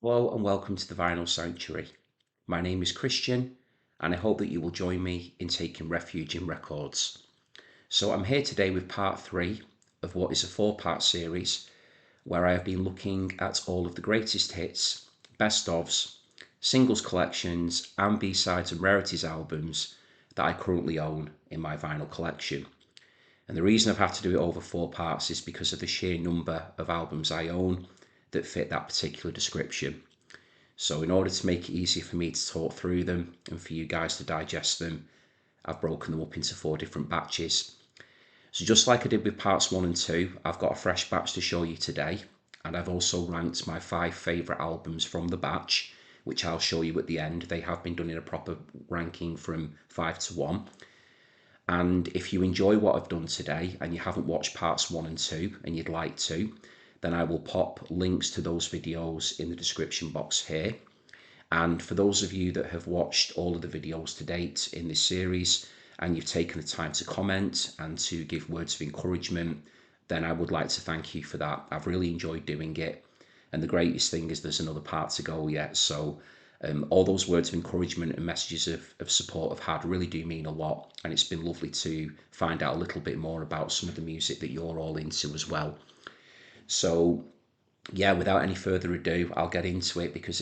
Hello and welcome to the Vinyl Sanctuary. My name is Christian and I hope that you will join me in taking refuge in records. So I'm here today with part 3 of what is a 4-part series where I have been looking at all of the greatest hits, best ofs, singles collections and B-sides and rarities albums that I currently own in my vinyl collection. And the reason I've had to do it over 4 parts is because of the sheer number of albums I own that fit that particular description. So in order to make it easier for me to talk through them and for you guys to digest them, I've broken them up into 4 different batches. So just like I did with parts 1 and 2, I've got a fresh batch to show you today. And I've also ranked my 5 favourite albums from the batch, which I'll show you at the end. They have been done in a proper ranking from 5 to 1. And if you enjoy what I've done today and you haven't watched parts 1 and 2 and you'd like to, then I will pop links to those videos in the description box here. And for those of you that have watched all of the videos to date in this series and you've taken the time to comment and to give words of encouragement, then I would like to thank you for that. I've really enjoyed doing it. And the greatest thing is there's another part to go yet. So all those words of encouragement and messages of support I've had really do mean a lot. And it's been lovely to find out a little bit more about some of the music that you're all into as well. So yeah, without any further ado, I'll get into it because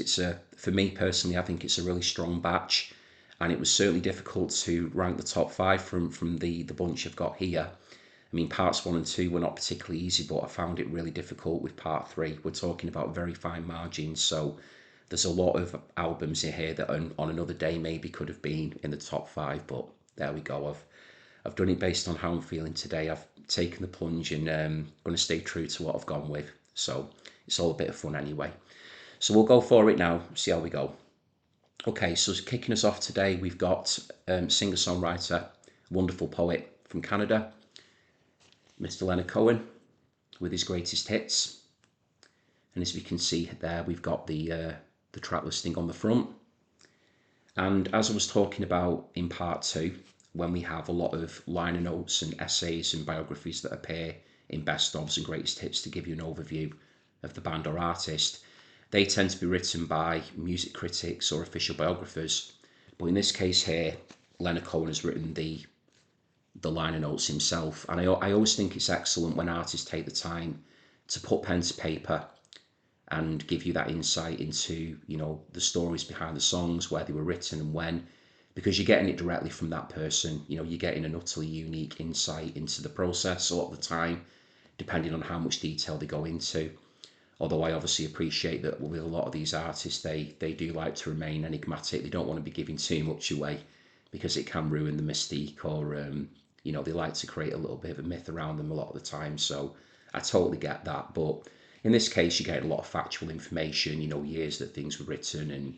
for me personally, I think it's a really strong batch, and it was certainly difficult to rank the top 5 from the bunch I've got here. I mean, parts 1 and 2 were not particularly easy, but I found it really difficult with part 3. We're talking about very fine margins, so there's a lot of albums in here that on another day maybe could have been in the top 5, but there we go. I've done it based on how I'm feeling today. I've taken the plunge and going to stay true to what I've gone with. So it's all a bit of fun anyway. So we'll go for it now, see how we go. Okay, so kicking us off today, we've got singer-songwriter, wonderful poet from Canada, Mr. Leonard Cohen, with his greatest hits. And as we can see there, we've got the track listing on the front. And as I was talking about in part 2, when we have a lot of liner notes and essays and biographies that appear in best ofs and greatest hits to give you an overview of the band or artist, they tend to be written by music critics or official biographers. But in this case here, Leonard Cohen has written the liner notes himself. And I always think it's excellent when artists take the time to put pen to paper and give you that insight into, the stories behind the songs, where they were written and when, because you're getting it directly from that person. You're getting an utterly unique insight into the process a lot of the time, depending on how much detail they go into. Although I obviously appreciate that with a lot of these artists, they do like to remain enigmatic. They don't want to be giving too much away because it can ruin the mystique, or, they like to create a little bit of a myth around them a lot of the time. So I totally get that. But in this case, you're getting a lot of factual information, years that things were written and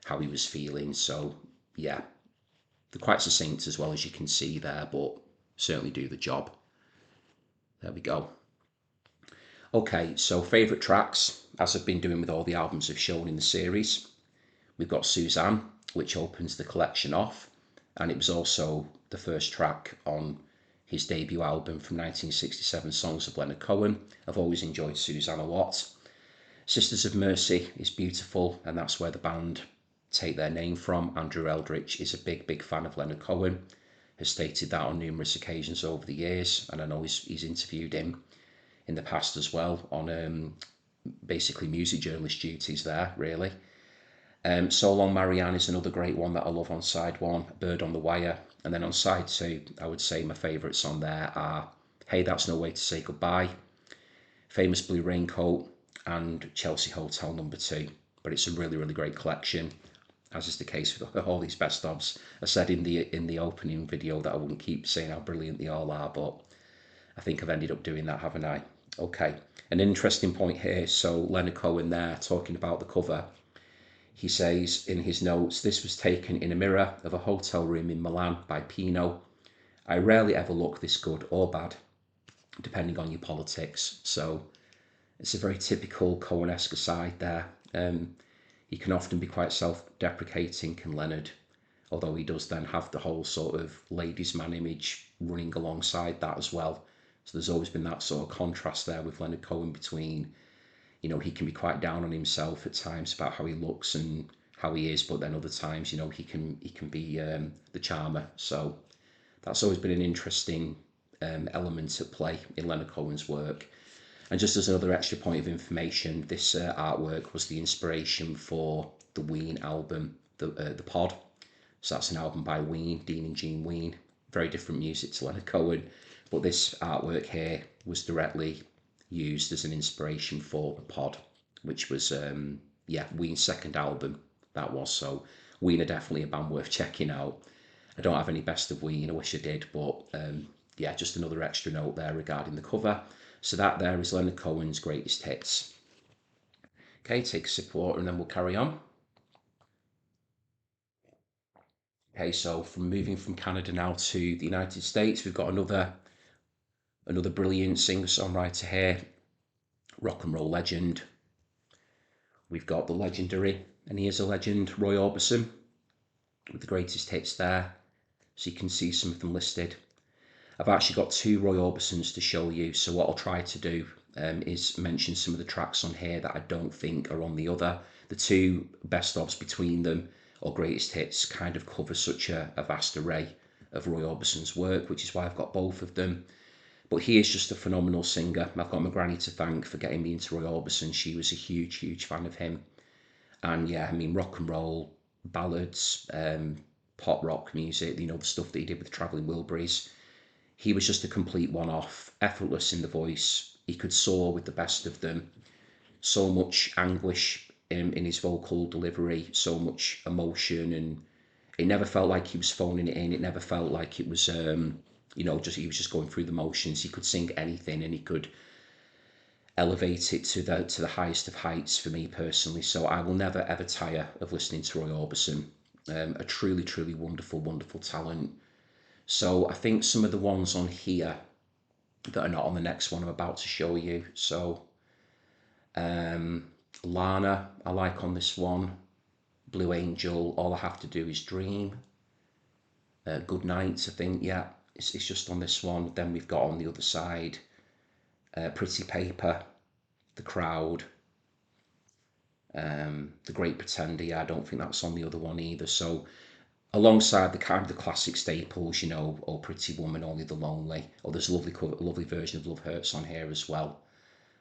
how he was feeling. So yeah, they're quite succinct as well, as you can see there, but certainly do the job. There we go. Okay, so favourite tracks, as I've been doing with all the albums I've shown in the series. We've got Suzanne, which opens the collection off, and it was also the first track on his debut album from 1967, Songs of Leonard Cohen. I've always enjoyed Suzanne a lot. Sisters of Mercy is beautiful, and that's where the band take their name from. Andrew Eldritch is a big fan of Leonard Cohen, has stated that on numerous occasions over the years, and I know he's interviewed him in the past as well on basically music journalist duties there, really. So Long Marianne is another great one that I love on side 1, Bird on the Wire. And then on side 2, I would say my favourites on there are Hey That's No Way to Say Goodbye, Famous Blue Raincoat, and Chelsea Hotel No. 2. But it's a really great collection, as is the case with all these best ofs. I said in the opening video that I wouldn't keep saying how brilliant they all are, but I think I've ended up doing that, haven't I? Okay, an interesting point here. So Leonard Cohen there talking about the cover. He says in his notes, this was taken in a mirror of a hotel room in Milan by Pino. I rarely ever look this good or bad, depending on your politics. So it's a very typical Cohen-esque aside there. He can often be quite self-deprecating, can Leonard, although he does then have the whole sort of ladies' man image running alongside that as well. So there's always been that sort of contrast there with Leonard Cohen between you know, he can be quite down on himself at times about how he looks and how he is, but then other times, you know, he can be the charmer. So that's always been an interesting element at play in Leonard Cohen's work. And just as another extra point of information, this artwork was the inspiration for the Ween album, the Pod. So that's an album by Ween, Dean and Gene Ween. Very different music to Leonard Cohen, but this artwork here was directly used as an inspiration for the Pod, which was Ween's second album. That was. So Ween are definitely a band worth checking out. I don't have any best of Ween, I wish I did, but just another extra note there regarding the cover. So that there is Leonard Cohen's greatest hits. Okay, take a sip of water and then we'll carry on. Okay, so from moving from Canada now to the United States, we've got another brilliant singer-songwriter here, rock and roll legend. We've got the legendary, and he is a legend, Roy Orbison, with the greatest hits there. So you can see some of them listed. I've actually got two Roy Orbisons to show you, so what I'll try to do is mention some of the tracks on here that I don't think are on the other. The two best ofs between them, or greatest hits, kind of cover such a vast array of Roy Orbison's work, which is why I've got both of them. But he is just a phenomenal singer. I've got my granny to thank for getting me into Roy Orbison. She was a huge, huge fan of him. And yeah, I mean, rock and roll, ballads, pop rock music, you know, the stuff that he did with the Travelling Wilburys. He was just a complete one-off, effortless in the voice. He could soar with the best of them. So much anguish in his vocal delivery, so much emotion, and it never felt like he was phoning it in. It never felt like it was, he was just going through the motions. He could sing anything, and he could elevate it to the highest of heights for me personally. So I will never ever tire of listening to Roy Orbison. A truly, truly wonderful, wonderful talent. So I think some of the ones on here that are not on the next one I'm about to show you. So Lana, I like on this one. Blue Angel, All I Have to Do Is Dream. Good Night, I think, yeah, it's just on this one. Then we've got on the other side, Pretty Paper, The Crowd, The Great Pretender. Yeah, I don't think that's on the other one either. So alongside the kind of the classic staples, you know, Oh Pretty Woman, Only the Lonely, or there's a lovely version of Love Hurts on here as well.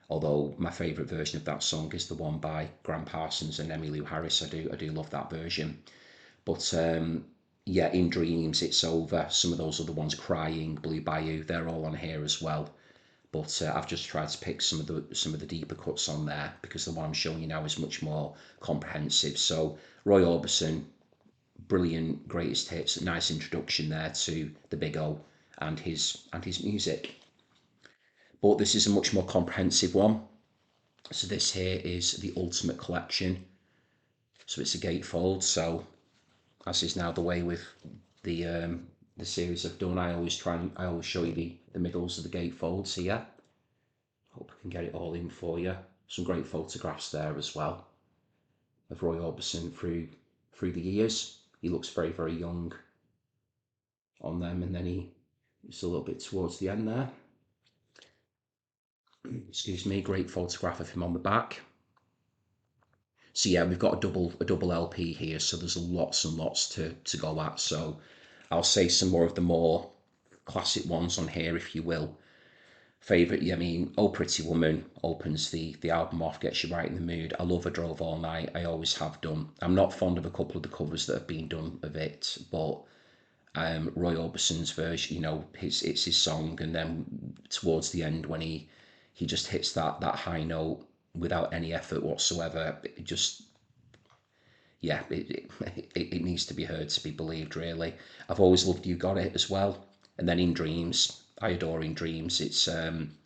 Although my favourite version of that song is the one by Graham Parsons and Emmylou Harris. I do love that version. But In Dreams, It's Over, some of those other ones, Crying, Blue Bayou, they're all on here as well. But I've just tried to pick some of the deeper cuts on there because the one I'm showing you now is much more comprehensive. So Roy Orbison, brilliant greatest hits, a nice introduction there to the Big O and his music. But this is a much more comprehensive one. So this here is the Ultimate Collection. So it's a gatefold. So as is now the way with the series I've done, I always show you the middles of the gatefolds here. Hope I can get it all in for you. Some great photographs there as well of Roy Orbison through the years. He looks very, very young on them, and then he's a little bit towards the end there. Excuse me, great photograph of him on the back. So yeah, we've got a double LP here, so there's lots and lots to go at. So I'll say some more of the more classic ones on here, if you will. Favourite, I mean, Oh Pretty Woman opens the album off, gets you right in the mood. I love I Drove All Night, I always have done. I'm not fond of a couple of the covers that have been done of it, but Roy Orbison's version, you know, it's his song, and then towards the end when he just hits that high note without any effort whatsoever, it just, yeah, it needs to be heard to be believed, really. I've always loved You Got It as well. And then In Dreams, I adore In Dreams. It's on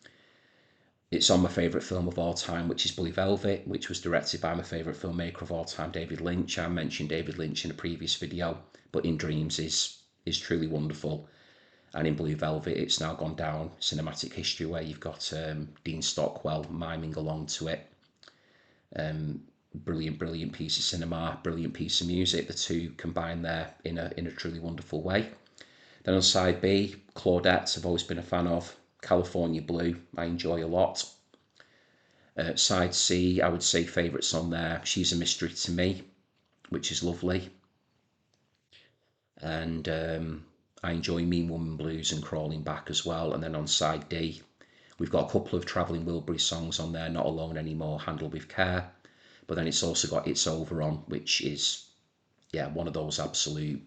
my favourite film of all time, which is Blue Velvet, which was directed by my favourite filmmaker of all time, David Lynch. I mentioned David Lynch in a previous video, but In Dreams is truly wonderful. And in Blue Velvet, it's now gone down cinematic history where you've got Dean Stockwell miming along to it. Brilliant piece of cinema, brilliant piece of music. The two combined there in a truly wonderful way. Then on side B, Claudette, I've always been a fan of. California Blue, I enjoy a lot. Side C, I would say favourites on there, She's a Mystery to Me, which is lovely. And I enjoy Mean Woman Blues and Crawling Back as well. And then on side D, we've got a couple of Travelling Wilbury songs on there, Not Alone Anymore, Handle With Care. But then it's also got It's Over On, which is, yeah, one of those absolute,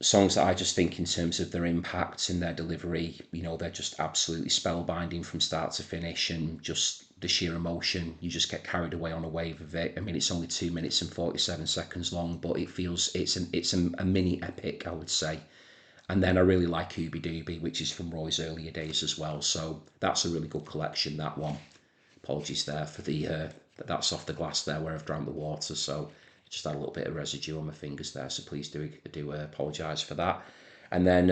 songs that I just think in terms of their impact and their delivery, they're just absolutely spellbinding from start to finish, and just the sheer emotion, you just get carried away on a wave of it. I mean, it's only 2 minutes and 47 seconds long, but it feels it's a mini epic, I would say. And then I really like Ooby Dooby, which is from Roy's earlier days as well. So that's a really good collection, that one. Apologies there for that's off the glass there where I've drank the water, so just had a little bit of residue on my fingers there, so please do apologise for that. And then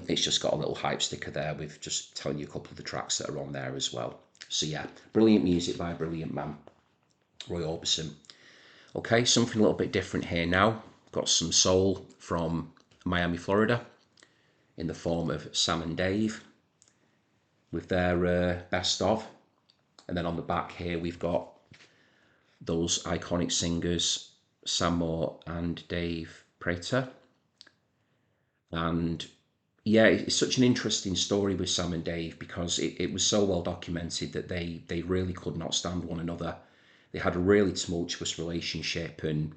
it's just got a little hype sticker there with just telling you a couple of the tracks that are on there as well. So yeah, brilliant music by a brilliant man, Roy Orbison. Okay, something a little bit different here now. Got some soul from Miami, Florida, in the form of Sam and Dave with their best of. And then on the back here, we've got those iconic singers, Sam Moore and Dave Prater. And yeah, it's such an interesting story with Sam and Dave, because it was so well documented that they really could not stand one another. They had a really tumultuous relationship, and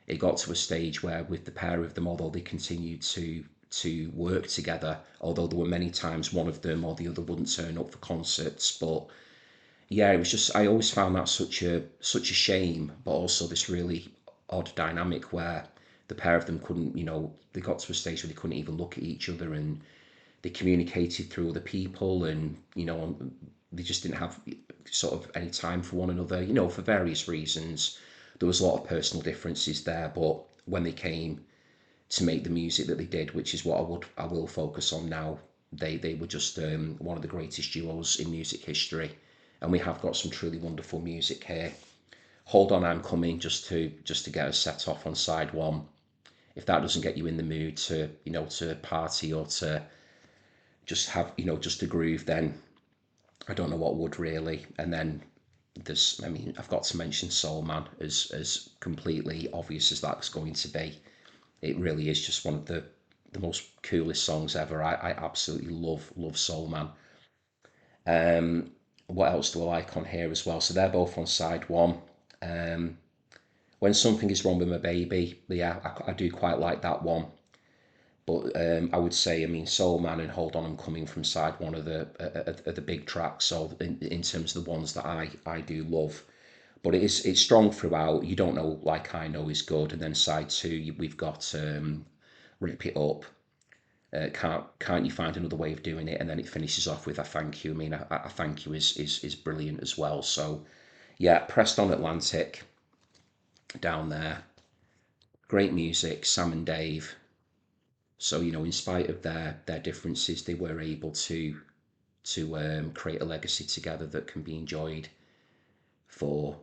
it got to a stage where with the pair of them, although they continued to work together, although there were many times one of them or the other wouldn't turn up for concerts, but yeah, it was just, I always found that such a shame, but also this really odd dynamic where the pair of them couldn't, they got to a stage where they couldn't even look at each other, and they communicated through other people, and they just didn't have sort of any time for one another, for various reasons. There was a lot of personal differences there, but when they came to make the music that they did, which is what I will focus on now, they were just one of the greatest duos in music history. And we have got some truly wonderful music here. Hold On, I'm Coming, just to get us set off on side one. If that doesn't get you in the mood to party or to just have just a groove, then I don't know what would really. And then I've got to mention Soul Man, as completely obvious as that's going to be. It really is just one of the most coolest songs ever. I absolutely love Soul Man. What else do I like on here as well? So they're both on side one. When Something Is Wrong With My Baby, yeah, I do quite like that one. But I would say, Soul Man and Hold On, I'm Coming from side one are the big tracks. So in terms of the ones that I do love, but it's strong throughout. You Don't Know Like I Know is good, and then side two we've got Rip It Up. Can't You Find Another Way of Doing It, and then it finishes off with I Thank You. I Thank You is brilliant as well. So yeah, Preston Atlantic down there, great music, Sam and Dave. So in spite of their differences, they were able to create a legacy together that can be enjoyed for,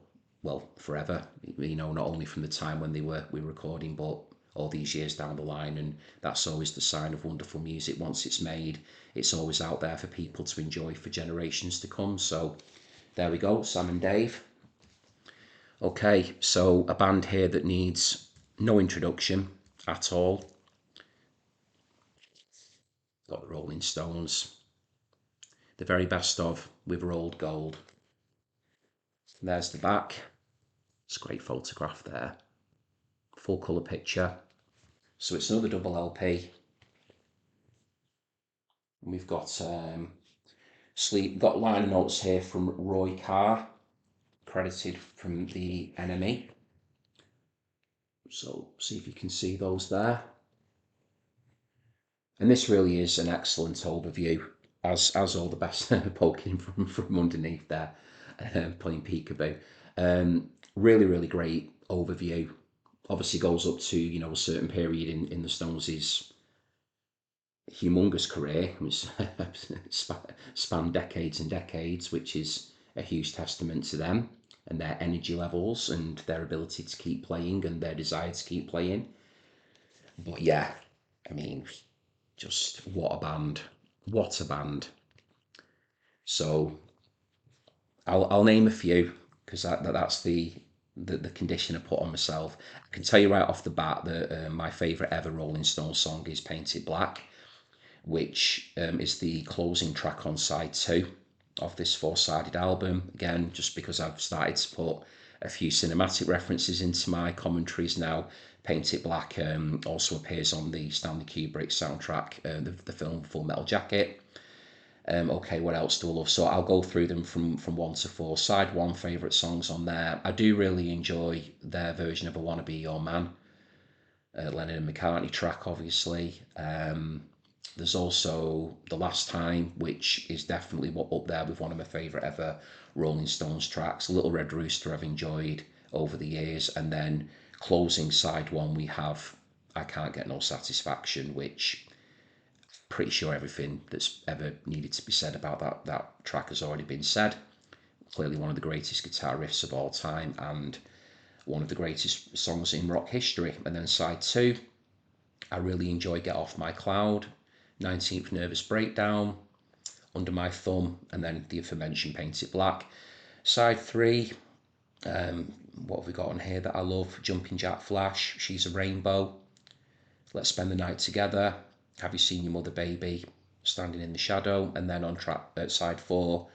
well, forever. Not only from the time when we were recording, but all these years down the line. And that's always the sign of wonderful music. Once it's made, it's always out there for people to enjoy for generations to come. So there we go, Sam and Dave. Okay, so a band here that needs no introduction at all. Got the Rolling Stones, the very best of with Rolled Gold. There's the back. It's a great photograph there. Full colour picture. So it's another double LP. And we've got got liner notes here from Roy Carr, credited from the NME. So see if you can see those there. And this really is an excellent overview, as all the best poking from underneath there, playing peekaboo. Really great overview. Obviously goes up to a certain period in the Stones' humongous career, which spanned decades and decades, which is a huge testament to them and their energy levels and their ability to keep playing and their desire to keep playing. But yeah, just what a band. So I'll name a few because that's the condition I put on myself. I can tell you right off the bat that my favourite ever Rolling Stones song is Paint It Black, which is the closing track on side two of this four-sided album. Again, just because I've started to put a few cinematic references into my commentaries now. Paint It Black also appears on the Stanley Kubrick soundtrack, the film Full Metal Jacket. Okay, what else do I love? So I'll go through them from one to four. Side one, favourite songs on there. I do really enjoy their version of I Wanna Be Your Man, Leonard and McCartney track, obviously. There's also The Last Time, which is definitely up there with one of my favourite ever Rolling Stones tracks. Little Red Rooster I've enjoyed over the years. And then closing side one, we have I Can't Get No Satisfaction, which pretty sure everything that's ever needed to be said about that track has already been said. Clearly one of the greatest guitar riffs of all time and one of the greatest songs in rock history. And then side two, I really enjoy Get Off My Cloud, 19th Nervous Breakdown, Under My Thumb, and then the aforementioned Paint It Black. Side three, what have we got on here that I love? Jumping Jack Flash, She's a Rainbow, Let's Spend the Night Together, Have You Seen Your Mother Baby, Standing in the Shadow, and then on track side four,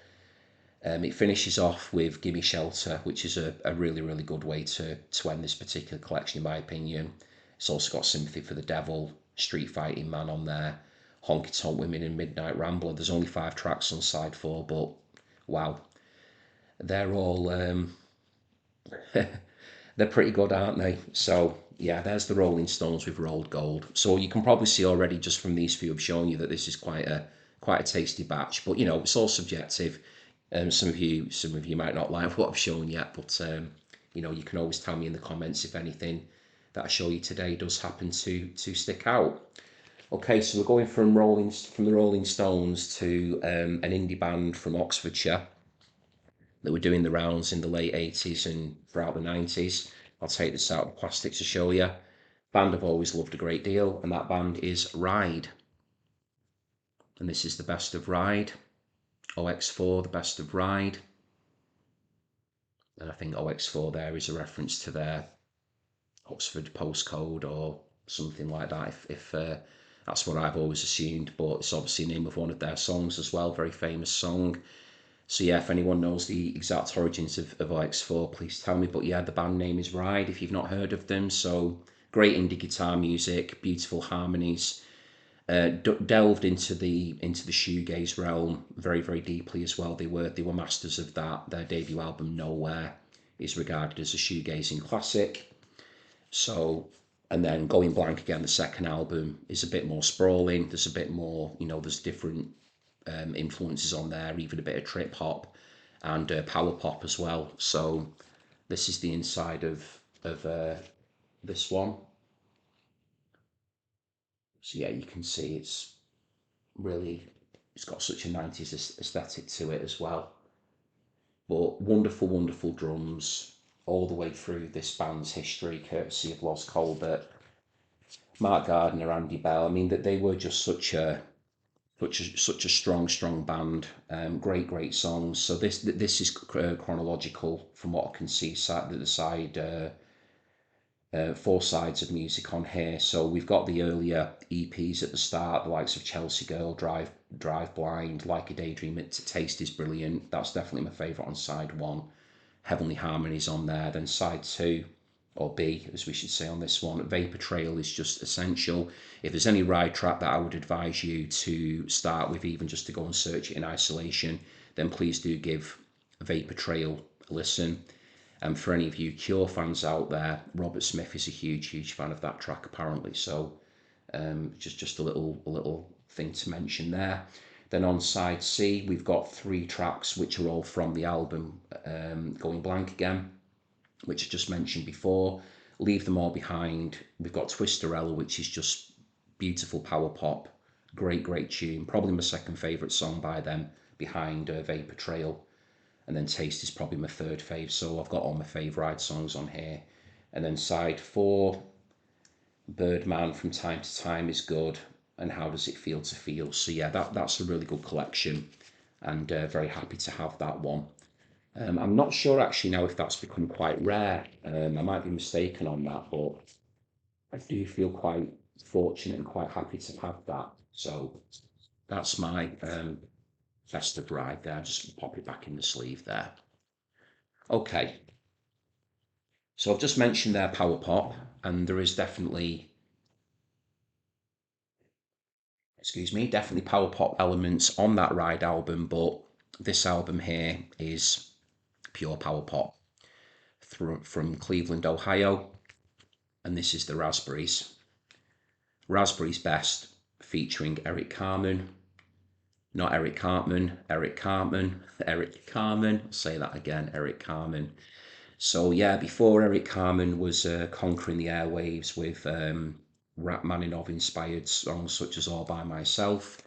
it finishes off with Gimme Shelter, which is a really, really good way to end this particular collection, in my opinion. It's also got Sympathy for the Devil, Street Fighting Man on there, Honky Tonk Women and Midnight Rambler. There's only 5 tracks on side 4, but wow, they're all they're pretty good, aren't they? So yeah, there's the Rolling Stones with Rolled Gold. So you can probably see already just from these few I've shown you that this is quite a tasty batch. But you know, it's all subjective. Some of you might not like what I've shown yet, but you know, you can always tell me in the comments if anything that I show you today does happen to stick out. Okay, so we're going from the Rolling Stones to an indie band from Oxfordshire that were doing the rounds in the late 80s and throughout the 90s. I'll take this out of plastic to show you. Band I've always loved a great deal, and that band is Ride. And this is the best of Ride. OX4, the best of Ride. And I think OX4 there is a reference to their Oxford postcode or something like that, if that's what I've always assumed. But it's obviously the name of one of their songs as well, very famous song. So yeah, if anyone knows the exact origins of OX4, please tell me. But yeah, the band name is Ride if you've not heard of them. So great indie guitar music, beautiful harmonies. Delved into the shoegaze realm very, very deeply as well. They were masters of that. Their debut album Nowhere is regarded as a shoegazing classic. So, and then Going Blank again, the second album is a bit more sprawling. There's a bit more, you know, there's different influences on there, even a bit of trip hop and power pop as well. So this is the inside of this one. So yeah, you can see it's got such a 90s aesthetic to it as well. But wonderful, wonderful drums all the way through this band's history, courtesy of Los Colbert, Mark Gardner, Andy Bell. I mean, that they were just such a strong band. Great, great songs. So this is chronological from what I can see. The side 4 sides of music on here. So we've got the earlier EPs at the start, the likes of Chelsea Girl, Drive Blind, Like a Daydream. Taste is brilliant. That's definitely my favourite on side 1. Heavenly Harmonies on there. Then side 2, or B as we should say on this one, Vapor Trail is just essential. If there's any Ride track that I would advise you to start with, even just to go and search it in isolation, then please do give Vapor Trail a listen. And for any of you Cure fans out there, Robert Smith is a huge fan of that track apparently. So just a little thing to mention there. Then on side C, we've got 3 tracks which are all from the album Going Blank again, which I just mentioned before. Leave Them All Behind. We've got Twisterella, which is just beautiful power pop. Great tune. Probably my second favourite song by them, behind Vapor Trail. And then Taste is probably my third fave. So I've got all my favourite songs on here. And then side 4, Birdman, From Time to Time is good. And How Does It Feel to Feel? So yeah, that's a really good collection. And very happy to have that one. I'm not sure actually now if that's become quite rare. I might be mistaken on that, but I do feel quite fortunate and quite happy to have that. So that's my festive ride there. Just pop it back in the sleeve there. Okay, so I've just mentioned their power pop, and there is definitely, excuse me, definitely power pop elements on that ride album, but this album here is pure power pop from Cleveland, Ohio, and this is the Raspberries. Raspberries Best featuring Eric Carmen, not Eric Cartman, Eric Cartman, Eric Carmen. I'll say that again, Eric Carmen. So yeah, before Eric Carmen was conquering the airwaves with Rachmaninoff inspired songs such as All by Myself,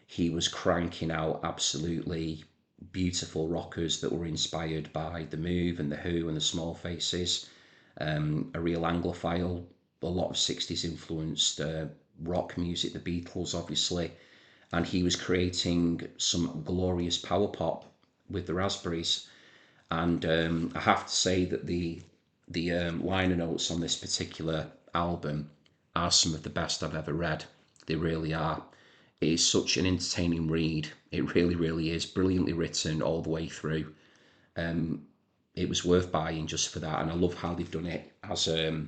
he was cranking out absolutely beautiful rockers that were inspired by The Move and The Who and the Small Faces. A real Anglophile, a lot of 60s influenced rock music, the Beatles obviously, and he was creating some glorious power pop with the Raspberries. And I have to say that the liner notes on this particular album are some of the best I've ever read. They really are. It is such an entertaining read. It really, really is brilliantly written all the way through. It was worth buying just for that, and I love how they've done it as a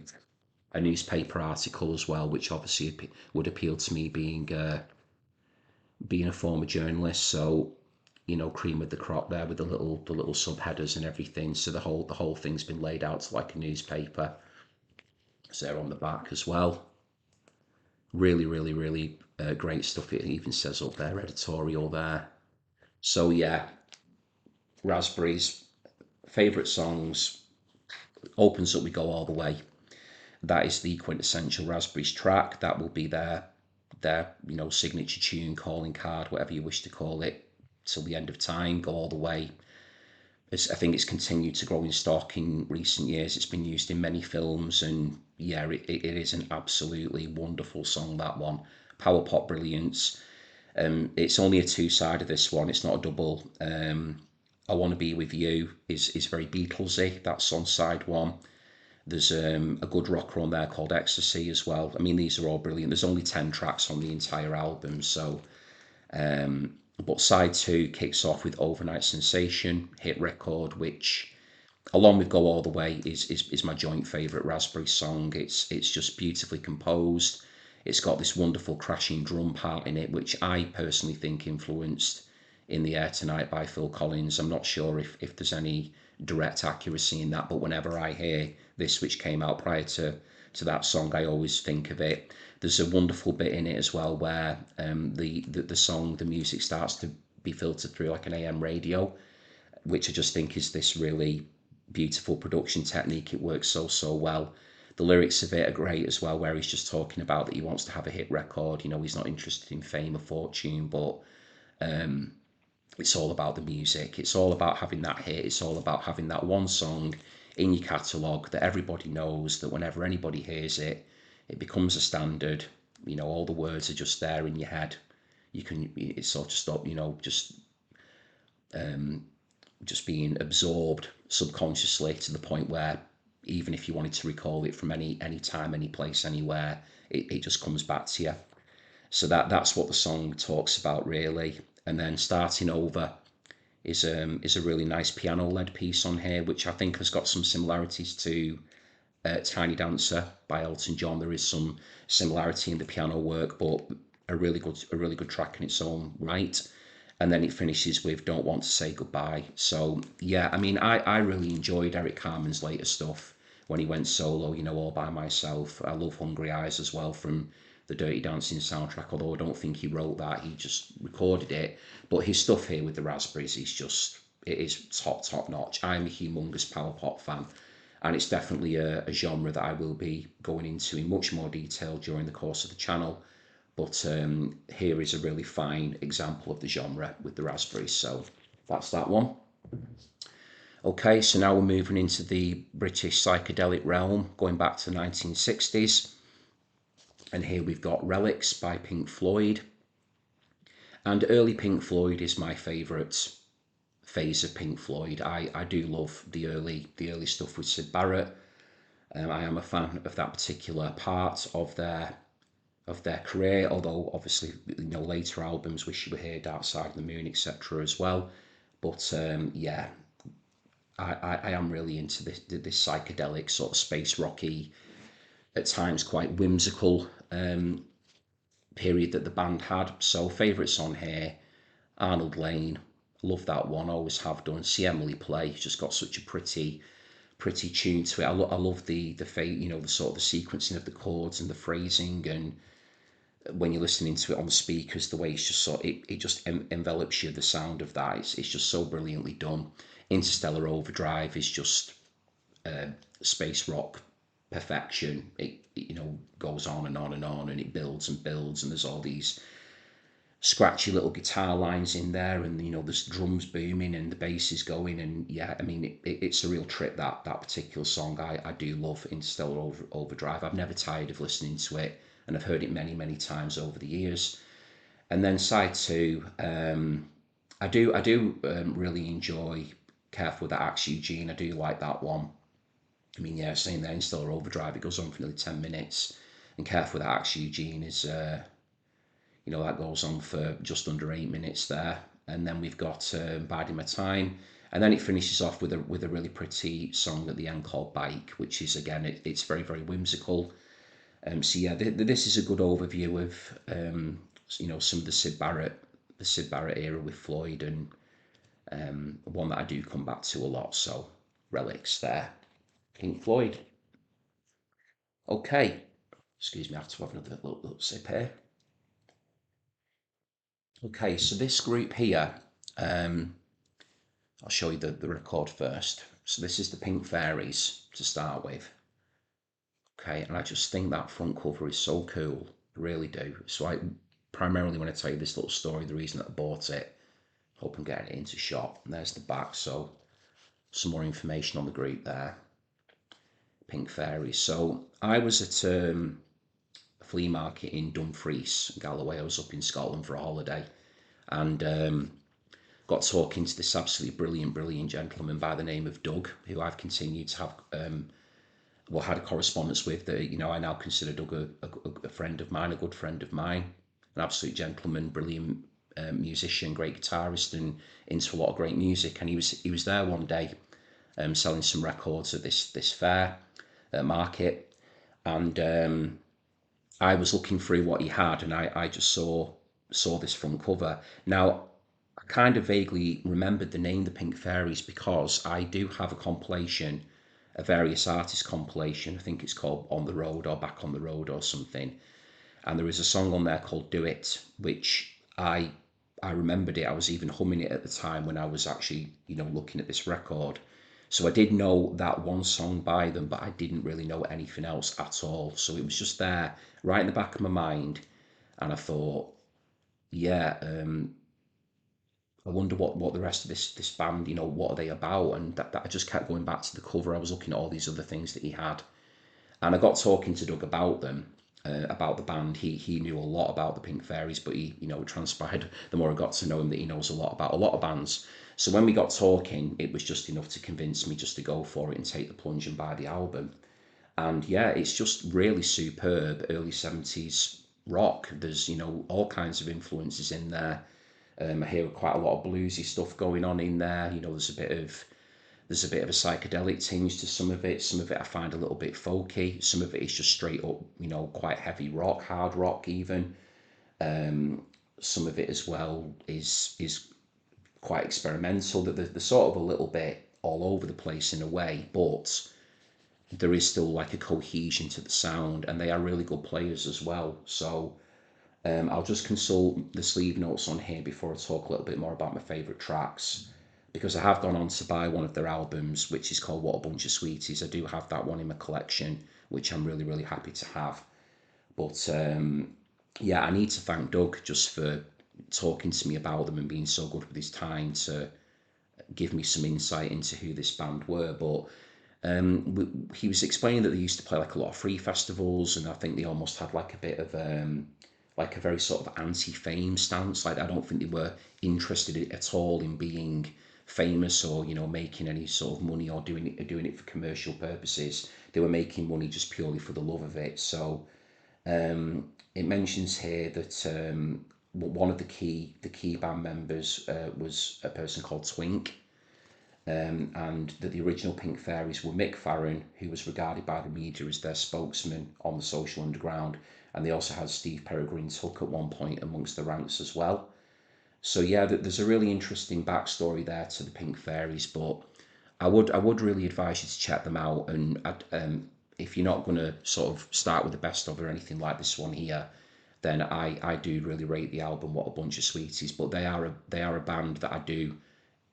newspaper article as well, which obviously would appeal to me being a former journalist. So cream of the crop there with the little subheaders and everything. So the whole thing's been laid out to like a newspaper. So they're on the back as well. Really, really, really great stuff. It even says up there editorial there. So yeah, Raspberries, favorite songs, opens up We Go All the Way. That is the quintessential Raspberries track. That will be their signature tune, calling card, whatever you wish to call it, till the end of time. Go All the Way. I think it's continued to grow in stock in recent years. It's been used in many films, and yeah, it is an absolutely wonderful song, that one. Power pop brilliance. It's only a two-sided, this one. It's not a double. I Want to Be With You is very Beatlesy. That's on side one. There's a good rocker on there called Ecstasy as well. I mean, these are all brilliant. There's only 10 tracks on the entire album, so but side two kicks off with Overnight Sensation, hit record, which, along with Go All the Way, is my joint favourite Raspberry song. It's just beautifully composed. It's got this wonderful crashing drum part in it, which I personally think influenced In the Air Tonight by Phil Collins. I'm not sure if there's any direct accuracy in that, but whenever I hear this, which came out prior to that song, I always think of it. There's a wonderful bit in it as well where the song, the music starts to be filtered through like an AM radio, which I just think is this really beautiful production technique. It works so well. The lyrics of it are great as well, where he's just talking about that he wants to have a hit record. He's not interested in fame or fortune, but it's all about the music. It's all about having that hit. It's all about having that one song in your catalogue that everybody knows, that whenever anybody hears it, it becomes a standard. All the words are just there in your head. It's sort of stop, just being absorbed subconsciously to the point where even if you wanted to recall it from any time, any place, anywhere, it just comes back to you. So that's what the song talks about really. And then Starting Over is a really nice piano led piece on here, which I think has got some similarities to Tiny Dancer by Elton John. There is some similarity in the piano work, but a really good track in its own right. And then it finishes with Don't Want to Say Goodbye. So yeah, I mean, I really enjoyed Eric Carmen's later stuff when he went solo, All by Myself. I love Hungry Eyes as well from the Dirty Dancing soundtrack, although I don't think he wrote that, he just recorded it. But his stuff here with the Raspberries it is top notch. I'm a humongous power pop fan, and it's definitely a genre that I will be going into in much more detail during the course of the channel. But here is a really fine example of the genre with the Raspberries, so that's that one. Okay, so now we're moving into the British psychedelic realm, going back to the 1960s. And here we've got Relics by Pink Floyd. And early Pink Floyd is my favourite phase of Pink Floyd. I do love the early stuff with Syd Barrett. I am a fan of that particular part of their career, although obviously later albums, Wish You Were Here, Dark Side of the Moon, etc. as well. But yeah, I am really into this psychedelic sort of space rocky, at times quite whimsical period that the band had. So favourites on here, Arnold Lane, love that one, always have done. See Emily Play, just got such a pretty tune to it. I love the the sort of the sequencing of the chords and the phrasing, and when you're listening to it on the speakers, the way it's just it just envelops you. The sound of that, it's just so brilliantly done. Interstellar Overdrive is just space rock perfection. It goes on and on and on, and it builds and builds, and there's all these scratchy little guitar lines in there, and there's drums booming and the bass is going, and yeah, I mean it's a real trip, that particular song. I do love Interstellar Overdrive. I've never tired of listening to it, and I've heard it many times over the years. And then side two, I do really enjoy Careful With That Axe Eugene. I do like that one. I mean, yeah, saying there, Interstellar Overdrive, it goes on for nearly 10 minutes, and Careful With That Axe Eugene is that goes on for just under 8 minutes there. And then we've got Biding My Time, and then it finishes off with a really pretty song at the end called Bike, which is, again, it's very whimsical. So yeah, this is a good overview of some of the Syd Barrett era with Floyd, and one that I do come back to a lot. So Relics there, Pink Floyd. Okay, excuse me, I have to have another little sip here. Okay, so this group here, I'll show you the record first. So this is the Pink Fairies to start with. Okay, and I just think that front cover is so cool, I really do. So I primarily want to tell you this little story, the reason that I bought it. Hope I'm getting it into shot. And there's the back, so some more information on the group there. Pink Fairies. So I was at a flea market in Dumfries, Galloway. I was up in Scotland for a holiday, and got talking to this absolutely brilliant gentleman by the name of Doug, who I've continued to have had a correspondence with. That I now consider Doug a friend of mine, a good friend of mine, an absolute gentleman, brilliant musician, great guitarist, and into a lot of great music. And he was there one day, selling some records at this fair market, and I was looking through what he had, and I just saw this front cover. Now, I kind of vaguely remembered the name The Pink Fairies because I do have a compilation, a various artists compilation. I think it's called On the Road or Back on the Road or something. And there is a song on there called Do It, which I remembered it. I was even humming it at the time when I was actually, looking at this record. So I did know that one song by them, but I didn't really know anything else at all. So it was just there, right in the back of my mind. And I thought, yeah, I wonder what the rest of this band, what are they about? And that I just kept going back to the cover. I was looking at all these other things that he had, and I got talking to Doug about them, about the band. He knew a lot about the Pink Fairies, but it transpired the more I got to know him that he knows a lot about a lot of bands. So when we got talking, it was just enough to convince me just to go for it and take the plunge and buy the album. And yeah, it's just really superb early 70s rock. There's all kinds of influences in there. I hear quite a lot of bluesy stuff going on in there. There's a bit of a psychedelic tinge to some of it. Some of it I find a little bit folky. Some of it is just straight up, quite heavy rock, hard rock even. Some of it as well is quite experimental. That they're sort of a little bit all over the place in a way, but there is still like a cohesion to the sound, and they are really good players as well. So I'll just consult the sleeve notes on here before I talk a little bit more about my favourite tracks, because I have gone on to buy one of their albums, which is called What a Bunch of Sweeties. I do have that one in my collection, which I'm really happy to have. But yeah, I need to thank Doug just for talking to me about them and being so good with his time to give me some insight into who this band were. But he was explaining that they used to play like a lot of free festivals, and I think they almost had like a bit of like a very sort of anti-fame stance. Like I don't think they were interested at all in being famous or, you know, making any sort of money or doing it for commercial purposes. They were making money just purely for the love of it. So it mentions here that one of the key band members was a person called Twink, and that the original Pink Fairies were Mick Farren, who was regarded by the media as their spokesman on the social underground, and they also had Steve Peregrine's Hook at one point amongst the ranks as well. So yeah, there's a really interesting backstory there to the Pink Fairies, but I would really advise you to check them out. And if you're not going to sort of start with the best of or anything like this one here, then I do really rate the album What a Bunch of Sweeties. But they are a band that I do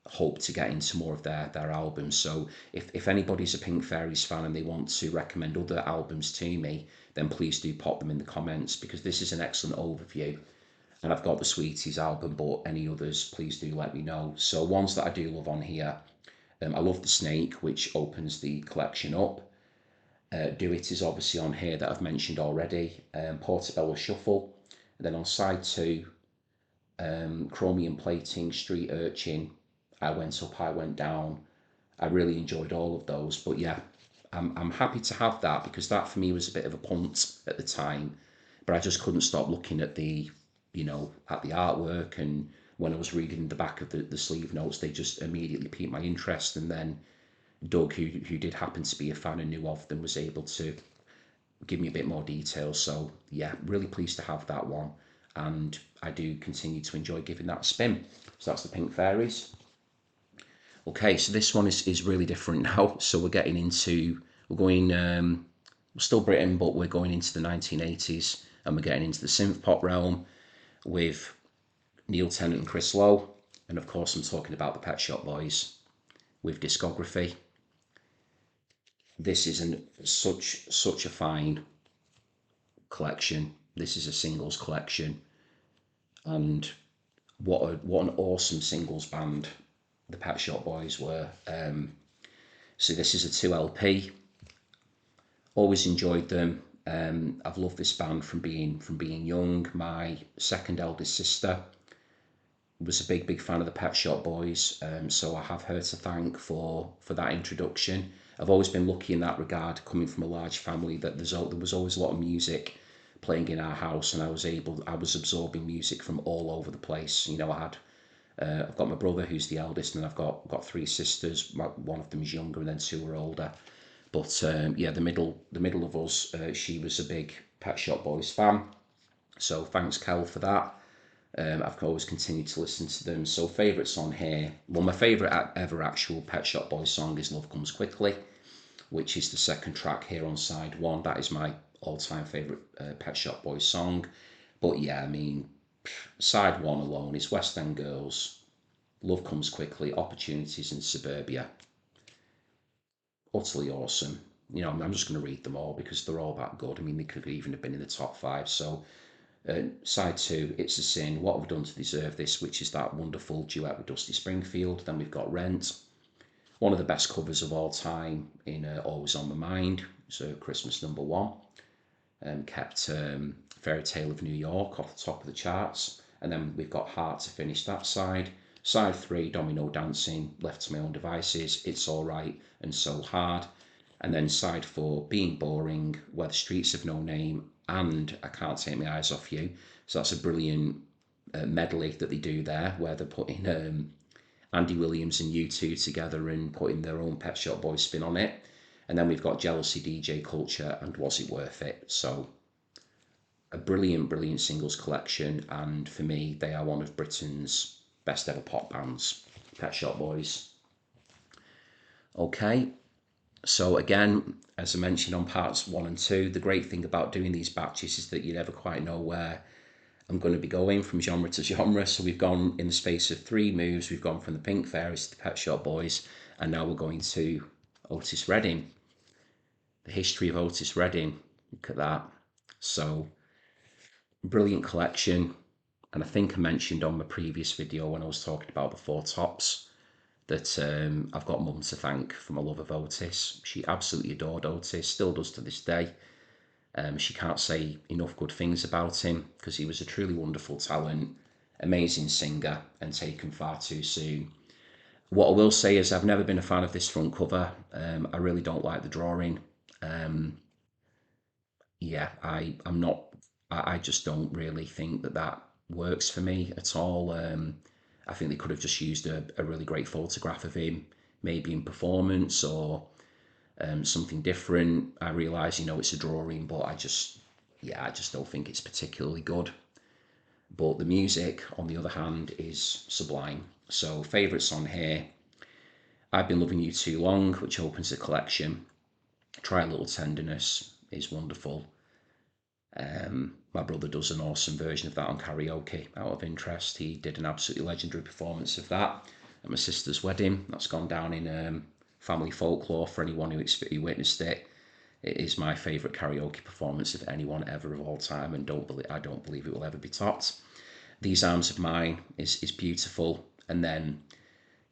hope to get into more of their albums. So if anybody's a Pink Fairies fan and they want to recommend other albums to me, then please do pop them in the comments, because this is an excellent overview. And I've got the Sweeties album, but any others, please do let me know. So ones that I do love on here, I love The Snake, which opens the collection up. Do It is obviously on here that I've mentioned already. Portobello Shuffle. And then on side 2, Chromium Plating, Street Urchin, I Went Up, I Went Down. I really enjoyed all of those. But yeah, I'm happy to have that, because that for me was a bit of a punt at the time. But I just couldn't stop looking at the, you know, at the artwork, and when I was reading the back of the sleeve notes, they just immediately piqued my interest. And then Doug, who did happen to be a fan and knew of them, was able to give me a bit more detail. So yeah, really pleased to have that one, and I do continue to enjoy giving that a spin. So that's the Pink Fairies. Okay, so this one is really different now. So we're going we're still Britain, but we're going into the 1980s, and we're getting into the synth pop realm with Neil Tennant and Chris Lowe, and of course I'm talking about the Pet Shop Boys with Discography. This is such a fine collection. This is a singles collection, and what an awesome singles band the Pet Shop Boys were. So this is a 2 LP. Always enjoyed them. I've loved this band from being young. My second eldest sister was a big fan of the Pet Shop Boys, so I have her to thank for that introduction. I've always been lucky in that regard, coming from a large family, that there was always a lot of music playing in our house, and I was absorbing music from all over the place. You know, I've got my brother who's the eldest, and I've got 3 sisters. One of them is younger, and then 2 are older. But yeah, the middle of us, she was a big Pet Shop Boys fan. So thanks, Kel, for that. I've always continued to listen to them. So favourites on here. Well, my favourite ever actual Pet Shop Boys song is Love Comes Quickly, which is the second track here on side 1. That is my all-time favourite Pet Shop Boys song. But yeah, I mean, side 1 alone is West End Girls, Love Comes Quickly, Opportunities, and Suburbia. Utterly awesome. You know, I'm just going to read them all because they're all that good. I mean, they could even have been in the top 5. So side 2, It's a Sin, What Have I Done to Deserve This, which is that wonderful duet with Dusty Springfield. Then we've got Rent, one of the best covers of all time in Always on My Mind. So Christmas #1. Kept Fairy Tale of New York off the top of the charts. And then we've got Heart to finish that side. Side 3, Domino Dancing, Left to My Own Devices, It's Alright, and So Hard. And then side 4, Being Boring, Where the Streets Have No Name, and I Can't Take My Eyes Off You. So that's a brilliant medley that they do there, where they're putting Andy Williams and U2 together and putting their own Pet Shop Boys spin on it. And then we've got Jealousy, DJ Culture, and Was It Worth It? So a brilliant singles collection, and for me, they are one of Britain's best ever pop bands, Pet Shop Boys. Okay, so again, as I mentioned on parts 1 and 2, the great thing about doing these batches is that you never quite know where I'm going to be going from genre to genre. So we've gone, in the space of 3 moves, we've gone from the Pink Fairies to the Pet Shop Boys, and now we're going to Otis Redding. The history of Otis Redding, look at that. So brilliant collection. And I think I mentioned on my previous video when I was talking about the 4 tops that I've got Mum to thank for my love of Otis. She absolutely adored Otis, still does to this day. She can't say enough good things about him, because he was a truly wonderful talent, amazing singer, and taken far too soon. What I will say is I've never been a fan of this front cover. I really don't like the drawing. Yeah, I'm not. I just don't really think that that works for me at all. I think they could have just used a really great photograph of him, maybe in performance or something different. I realise, it's a drawing, but yeah, I just don't think it's particularly good. But the music, on the other hand, is sublime. So favourites on here: I've Been Loving You Too Long, which opens the collection. Try a Little Tenderness is wonderful. My brother does an awesome version of that on karaoke, out of interest. He did an absolutely legendary performance of that at my sister's wedding. That's gone down in family folklore for anyone who witnessed it. It is my favourite karaoke performance of anyone ever of all time, and I don't believe it will ever be topped. These Arms of Mine is beautiful, and then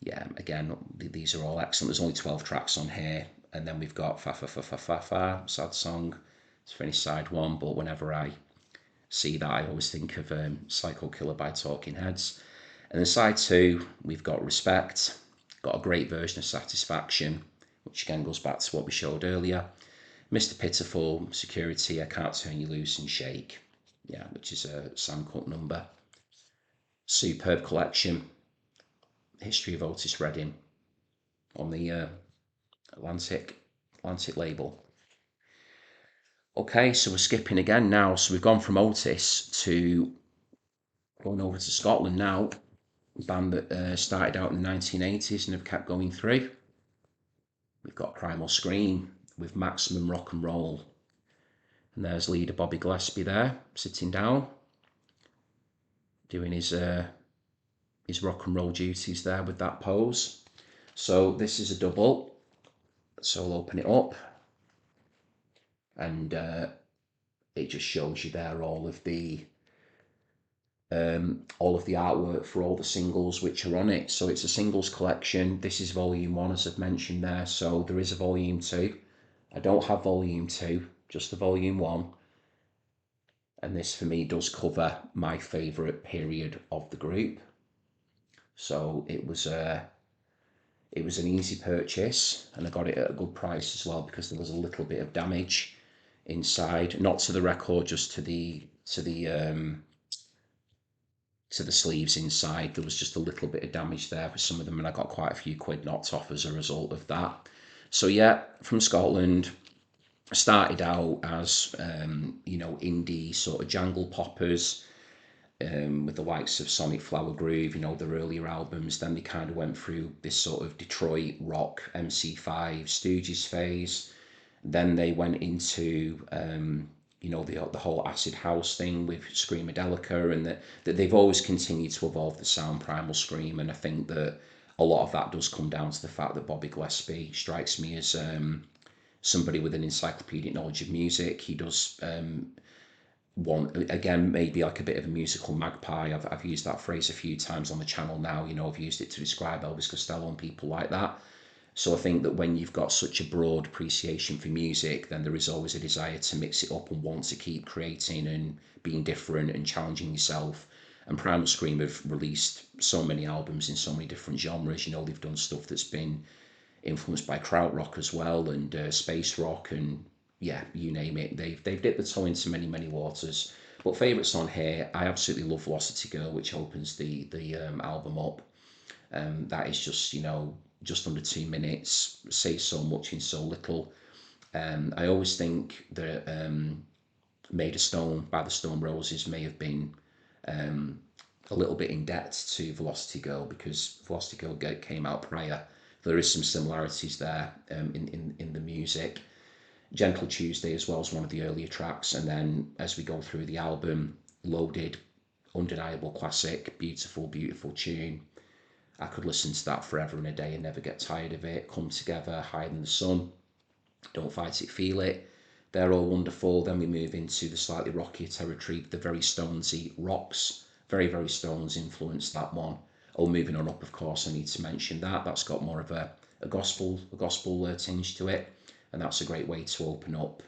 yeah, again, these are all excellent. There's only 12 tracks on here, and then we've got Fa Fa Fa Fa Fa Fa, sad song. It's finished side one, but whenever I see that, I always think of Psycho Killer by Talking Heads. And then side two, we've got Respect, got a great version of Satisfaction, which again goes back to what we showed earlier. Mr. Pitiful, Security, I Can't Turn You Loose, and Shake, yeah, which is a Sam Cooke number. Superb collection. History of Otis Redding on the Atlantic label. Okay, so we're skipping again now. So we've gone from Otis to going over to Scotland now. A band that started out in the 1980s and have kept going through. We've got Primal Scream with Maximum Rock and Roll. And there's leader Bobby Gillespie there, sitting down, doing his rock and roll duties there with that pose. So this is a double. So I'll open it up. And it just shows you there all of the artwork for all the singles which are on it. So it's a singles collection. This is volume 1, as I've mentioned there. So there is a volume 2. I don't have volume 2, just the volume 1. And this for me does cover my favourite period of the group. So it was an easy purchase, and I got it at a good price as well, because there was a little bit of damage inside, not to the record, just to the sleeves inside. There was just a little bit of damage there with some of them, and I got quite a few quid knocked off as a result of that. So yeah, from Scotland, started out as indie sort of jangle poppers, with the likes of Sonic Flower Groove, their earlier albums. Then they kind of went through this sort of Detroit rock MC5 Stooges phase. Then they went into the whole acid house thing with Screamadelica, and that they've always continued to evolve the sound, Primal Scream. And I think that a lot of that does come down to the fact that Bobby Gillespie strikes me as somebody with an encyclopedic knowledge of music. He does want, again, maybe like a bit of a musical magpie. I've used that phrase a few times on the channel now. I've used it to describe Elvis Costello and people like that. So I think that when you've got such a broad appreciation for music, then there is always a desire to mix it up and want to keep creating and being different and challenging yourself. And Primal Scream have released so many albums in so many different genres. They've done stuff that's been influenced by krautrock as well, and space rock, and yeah, you name it. They've dipped the toe into many waters. But favourites on here, I absolutely love Velocity Girl, which opens the album up. That is just under 2 minutes, says so much in so little. I always think that Made of Stone by the Stone Roses may have been a little bit in debt to Velocity Girl, because Velocity Girl came out prior. There is some similarities there in the music. Gentle Tuesday as well as one of the earlier tracks, and then as we go through the album, Loaded, undeniable classic, beautiful tune. I could listen to that forever and a day and never get tired of it. Come Together, Higher Than the Sun, Don't Fight It, Feel It. They're all wonderful. Then we move into the slightly rockier territory, the very Stonesy Rocks. Very Stones influenced that one. Oh, moving on up, of course, I need to mention that. That's got more of a gospel tinge to it. And that's a great way to open up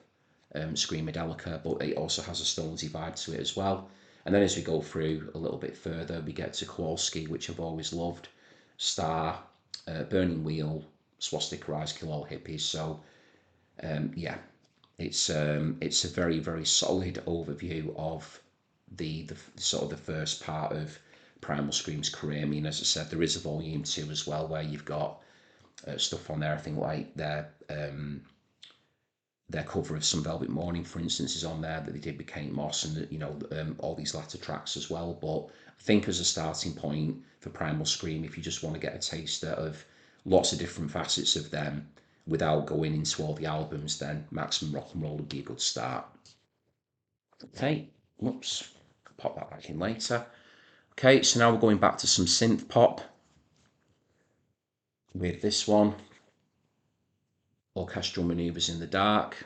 Screamadelica, but it also has a Stonesy vibe to it as well. And then as we go through a little bit further, we get to Kowalski, which I've always loved. Star, Burning Wheel, Swastika Eyes, Kill All Hippies. So yeah, it's a very solid overview of the sort of the first part of Primal Scream's career. I mean, as I said, there is a volume 2 as well where you've got stuff on there. I think like their cover of Some Velvet Morning, for instance, is on there that they did with Kate Moss, and all these latter tracks as well. But I think as a starting point for Primal Scream, if you just want to get a taster of lots of different facets of them without going into all the albums, then Maximum Rock and Roll would be a good start. Okay, whoops, pop that back in later. Okay, so now we're going back to some synth pop with this one, Orchestral Manoeuvres in the Dark,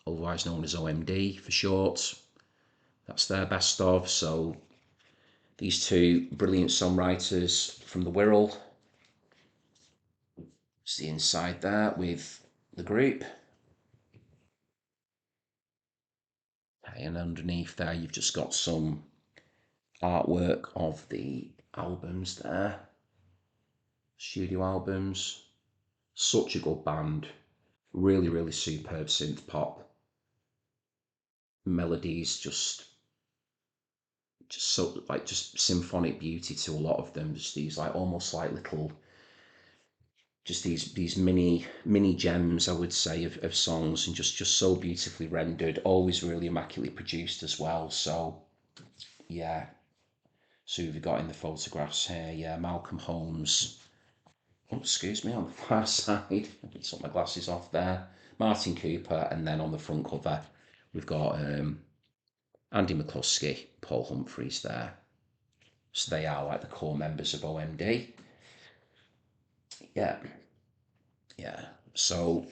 otherwise known as OMD for short. That's their best of. So these two brilliant songwriters from the Wirral. It's the inside there with the group. Okay, and underneath there you've just got some artwork of the albums there. Studio albums. Such a good band. Really superb synth pop. Melodies just so like just symphonic beauty to a lot of them. Just these like almost like little, just these mini gems, I would say, of songs, and just so beautifully rendered. Always really immaculately produced as well. So yeah. So we've got in the photographs here, yeah, Malcolm Holmes. Oh, excuse me, on the far side. I can take my glasses off there. Martin Cooper, and then on the front cover we've got Andy McCluskey, Paul Humphreys there. So they are like the core members of OMD. Yeah. So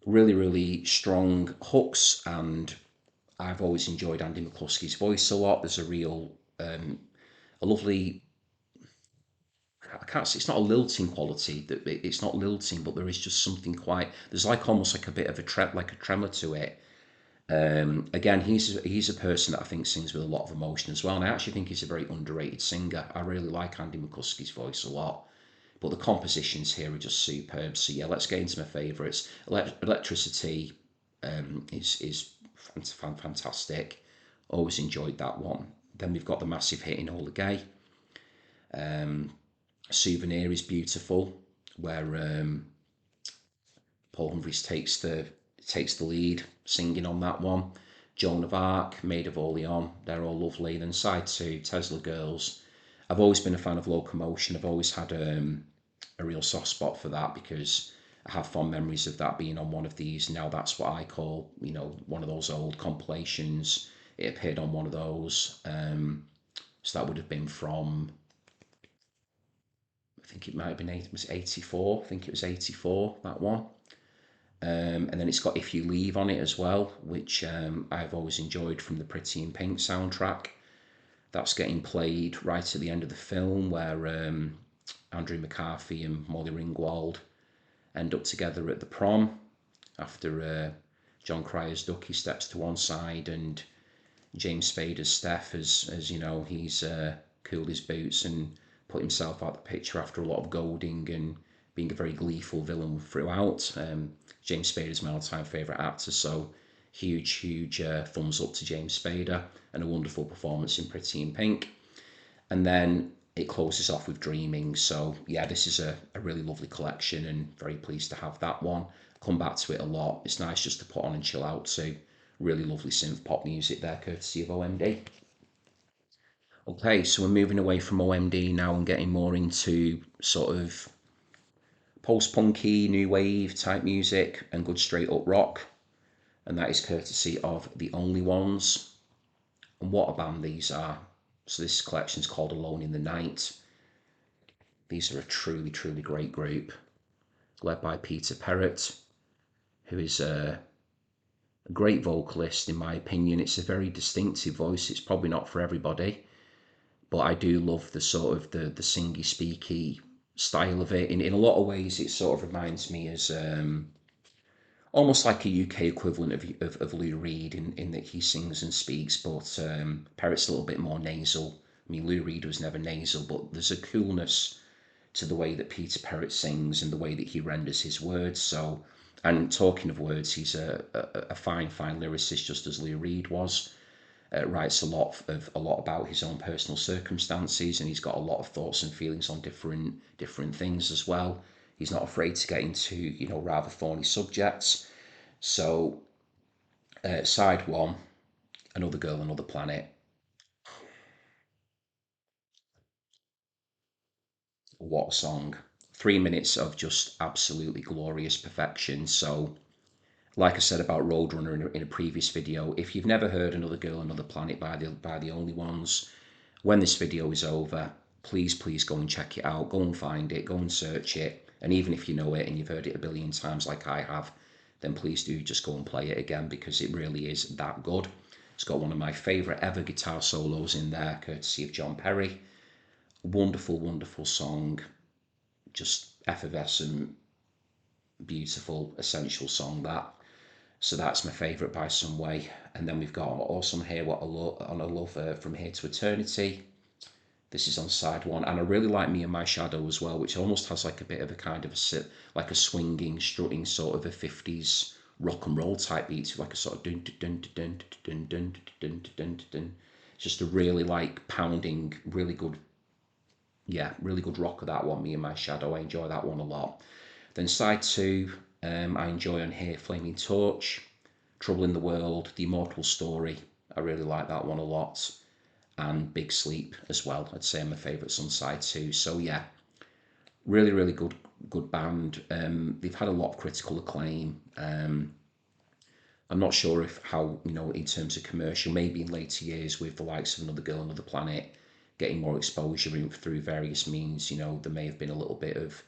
really strong hooks, and I've always enjoyed Andy McCluskey's voice a lot. There's a real, a lovely, I can't say it's not a lilting quality. That it's not lilting, but there is just something quite. There's like almost like a bit of a tremor to it. Again, he's a person that I think sings with a lot of emotion as well, and I actually think he's a very underrated singer. I really like Andy McCluskey's voice a lot, but the compositions here are just superb. So yeah, let's get into my favourites. Electricity is fantastic. Always enjoyed that one. Then we've got the massive hit in All the Gay. Souvenir is beautiful, where Paul Humphreys takes the lead singing on that one. Joan of Arc, Maid of Orleans, they're all lovely. Then side 2, Tesla Girls. I've always been a fan of Locomotion. I've always had a real soft spot for that because I have fond memories of that being on one of these. Now that's what I call, one of those old compilations. It appeared on one of those. So that would have been from, I think it might have been 84. I think it was 84, that one. And then it's got If You Leave on it as well, which I've always enjoyed from the Pretty in Pink soundtrack. That's getting played right at the end of the film, where Andrew McCarthy and Molly Ringwald end up together at the prom after John Cryer's Ducky steps to one side and James Spader's Steph, as he's cooled his boots and put himself out the picture after a lot of goading and being a very gleeful villain throughout. James Spader's my all-time favourite actor, so huge thumbs up to James Spader, and a wonderful performance in Pretty in Pink. And then it closes off with Dreaming. So yeah, this is a really lovely collection, and very pleased to have that one. Come back to it a lot. It's nice just to put on and chill out to. Really lovely synth pop music there, courtesy of OMD. Okay, so we're moving away from OMD now and getting more into sort of post-punky, new wave type music and good straight up rock. And that is courtesy of The Only Ones. And what a band these are. So this collection is called Alone in the Night. These are a truly great group, led by Peter Perrott, who is a great vocalist in my opinion. It's a very distinctive voice. It's probably not for everybody, but I do love the sort of the singy speaky style of it. In a lot of ways it sort of reminds me as almost like a UK equivalent of Lou Reed in that he sings and speaks, but Perrott's a little bit more nasal. I mean, Lou Reed was never nasal, but there's a coolness to the way that Peter Perrett sings and the way that he renders his words. So, and talking of words, he's a fine lyricist, just as Lou Reed was. Writes a lot about his own personal circumstances, and he's got a lot of thoughts and feelings on different things as well. He's not afraid to get into rather thorny subjects. So side one, Another Girl, Another Planet. What a song! 3 minutes of just absolutely glorious perfection. So like I said about Roadrunner in a previous video, if you've never heard Another Girl, Another Planet by the Only Ones, when this video is over, please go and check it out. Go and find it, go and search it. And even if you know it and you've heard it a billion times like I have, then please do just go and play it again, because it really is that good. It's got one of my favourite ever guitar solos in there, courtesy of John Perry. Wonderful, wonderful song. Just effervescent, beautiful, essential song, that. So that's my favourite by some way. And then we've got also here What I Love From Here to Eternity. This is on side one, and I really like Me and My Shadow as well, which almost has like a bit of a kind of like a swinging, strutting sort of a 50s rock and roll type beat, like a sort of dun dun dun dun dun dun dun dun dun. It's just a really like pounding, really good, really good rock of that one. Me and My Shadow, I enjoy that one a lot. Then side two, I enjoy on here Flaming Torch, Trouble in the World, The Immortal Story. I really like that one a lot. And Big Sleep as well. I'd say my favourites on side two. So yeah, really, really good band. They've had a lot of critical acclaim. I'm not sure if how, in terms of commercial, maybe in later years with the likes of Another Girl, Another Planet, getting more exposure through various means, there may have been a bit of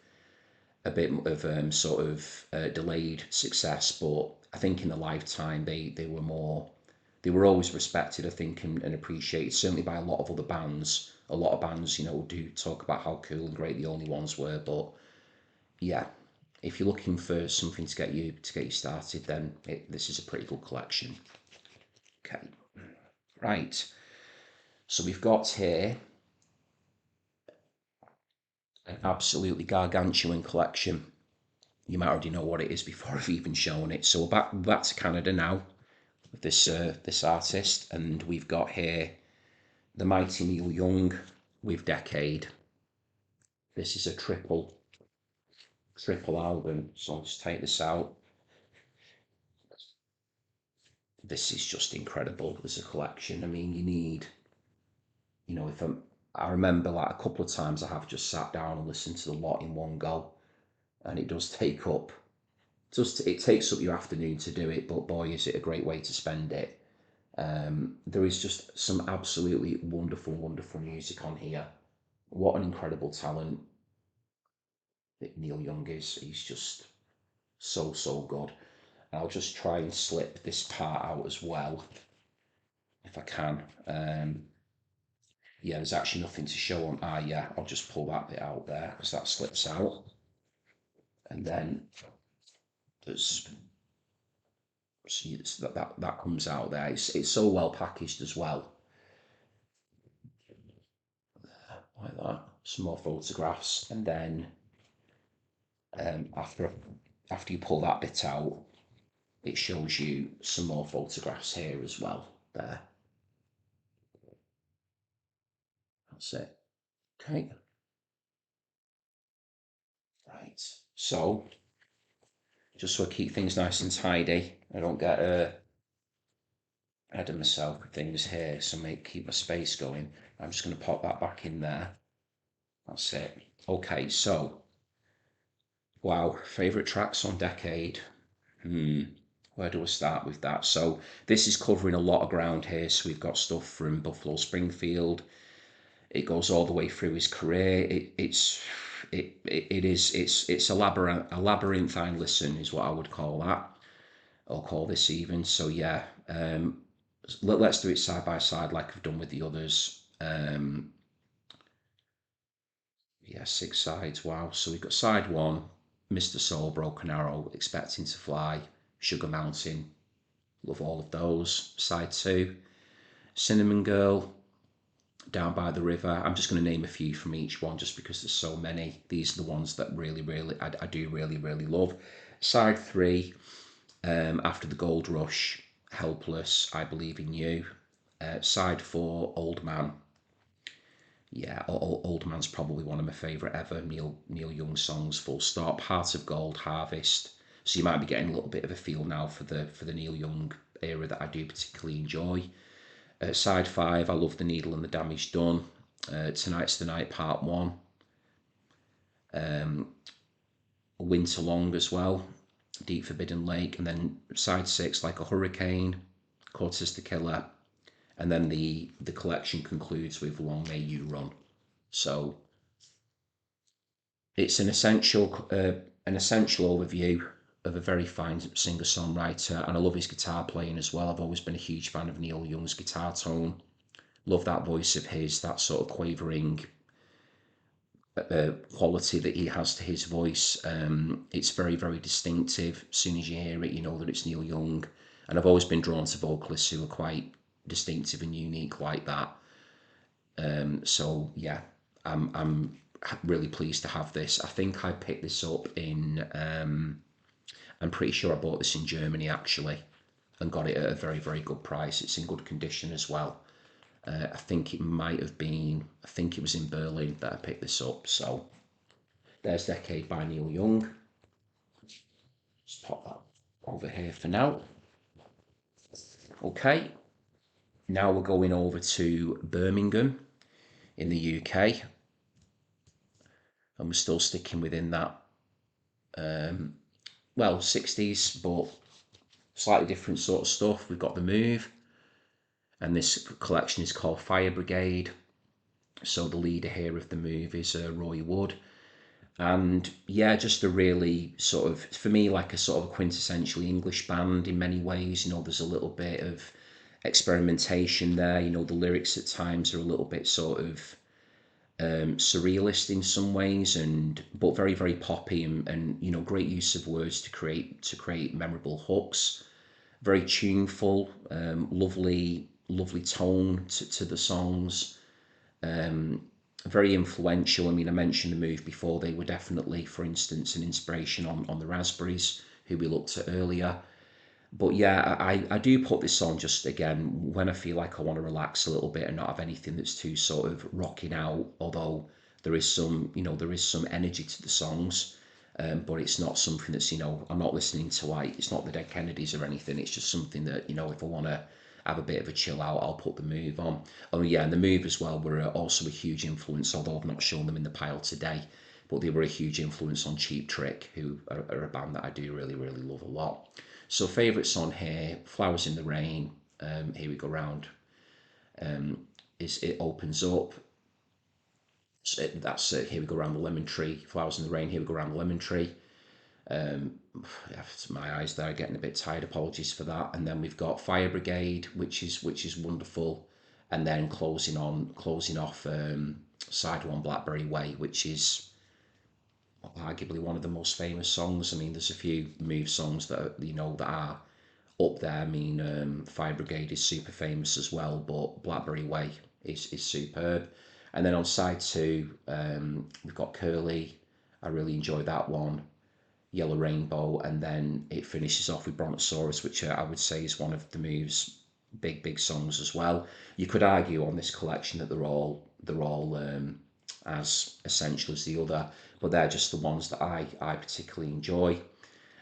sort of delayed success, but I think in the lifetime they were always respected, I think, and appreciated, certainly by a lot of other bands. A lot of bands, do talk about how cool and great the Only Ones were, but yeah, if you're looking for something to get you started, then this is a pretty good collection. Okay, right. So we've got here an absolutely gargantuan collection. You might already know what it is before I've even shown it. So we're back to Canada now with this artist, and we've got here the mighty Neil Young with Decade. This is a triple album, so I'll just take this out. This is just incredible as a collection. I mean, you need, if I remember like a couple of times I have just sat down and listened to the lot in one go, and it does take up, it takes up your afternoon to do it, but boy, is it a great way to spend it. There is just some absolutely wonderful, wonderful music on here. What an incredible talent that Neil Young is. He's just so good. I'll just try and slip this part out as well, if I can. Yeah, there's actually nothing to show on. Yeah, I'll just pull that bit out there, because that slips out. And then there's, see, that comes out there. It's so well packaged as well. Like that. Some more photographs, and then after you pull that bit out, it shows you some more photographs here as well. There. That's it. Okay. Right. So, just so I keep things nice and tidy, I don't get ahead of myself with things here, so keep my space going. I'm just going to pop that back in there. That's it. Okay, so, wow, favourite tracks on Decade. Where do I start with that? So this is covering a lot of ground here. So we've got stuff from Buffalo Springfield. It goes all the way through his career. It's a labyrinthine listen is what I would call that. I'll call this even. So yeah, let's do it side by side like I've done with the others. Yeah, 6 sides. Wow. So we've got side one, Mr. Soul, Broken Arrow, Expecting to Fly, Sugar Mountain. Love all of those. Side two, Cinnamon Girl, Down by the River. I'm just going to name a few from each one just because there's so many. These are the ones that I do really love. Side 3, After the Gold Rush, Helpless, I Believe in You. Side 4, Old Man. Yeah, Old Man's probably one of my favourite ever Neil Young songs, full stop. Heart of Gold, Harvest. So you might be getting a little bit of a feel now for the Neil Young era that I do particularly enjoy. Side 5, I Love the Needle and the Damage Done. Tonight's the Night, Part 1. Winter Long as well. Deep Forbidden Lake. And then side 6, Like a Hurricane, Cortis the Killer. And then the collection concludes with Long May You Run. So it's an essential overview of a very fine singer-songwriter, and I love his guitar playing as well. I've always been a huge fan of Neil Young's guitar tone. Love that voice of his, that sort of quavering quality that he has to his voice. It's very distinctive. As soon as you hear it, you know that it's Neil Young. And I've always been drawn to vocalists who are quite distinctive and unique like that. So yeah, I'm really pleased to have this. I think I picked this up in, I'm pretty sure I bought this in Germany actually, and got it at a very good price. It's in good condition as well. I think it might have been, I think it was in Berlin that I picked this up. So there's Decade by Neil Young. Just pop that over here for now. Okay, now we're going over to Birmingham in the UK. And we're still sticking within that, well, 60s, but slightly different sort of stuff. We've got The Move, and this collection is called Fire Brigade. So the leader here of The Move is Roy Wood. And yeah, just a really sort of, for me, like a sort of quintessentially English band in many ways. You know, there's a little bit of experimentation there. You know, the lyrics at times are a little bit sort of surrealist in some ways, but very poppy, and you know, great use of words to create memorable hooks. Very tuneful, lovely tone to the songs. Very influential. I mean, I mentioned The Move before. They were definitely, for instance, an inspiration on the Raspberries, who we looked at earlier. But yeah, I do put this on just again when I feel like I want to relax a little bit and not have anything that's too sort of rocking out. Although there is some, you know, there is some energy to the songs, but it's not something that's, you know, I'm not listening to like, it's not the Dead Kennedys or anything. It's just something that, you know, if I want to have a bit of a chill out, I'll put The Move on. Oh yeah, and The Move as well were also a huge influence, although I've not shown them in the pile today. But they were a huge influence on Cheap Trick, who are a band that I do really love a lot. So favourites on here, Flowers in the Rain, Here We Go Round, it opens up. So that's Here We Go Round the Lemon Tree, Flowers in the Rain, Here We Go Round the Lemon Tree. My eyes there are getting a bit tired, apologies for that. And then we've got Fire Brigade, which is wonderful. And then closing off side 1, Blackberry Way, which is arguably one of the most famous songs. I mean, there's a few Move songs that are, you know, that are up there. I mean, Fire Brigade is super famous as well, but Blackberry Way is superb. And then on side 2, we've got Curly. I really enjoy that one. Yellow Rainbow, and then it finishes off with Brontosaurus, which I would say is one of the Move's big songs as well. You could argue on this collection that they're all as essential as the other, but they're just the ones that I particularly enjoy.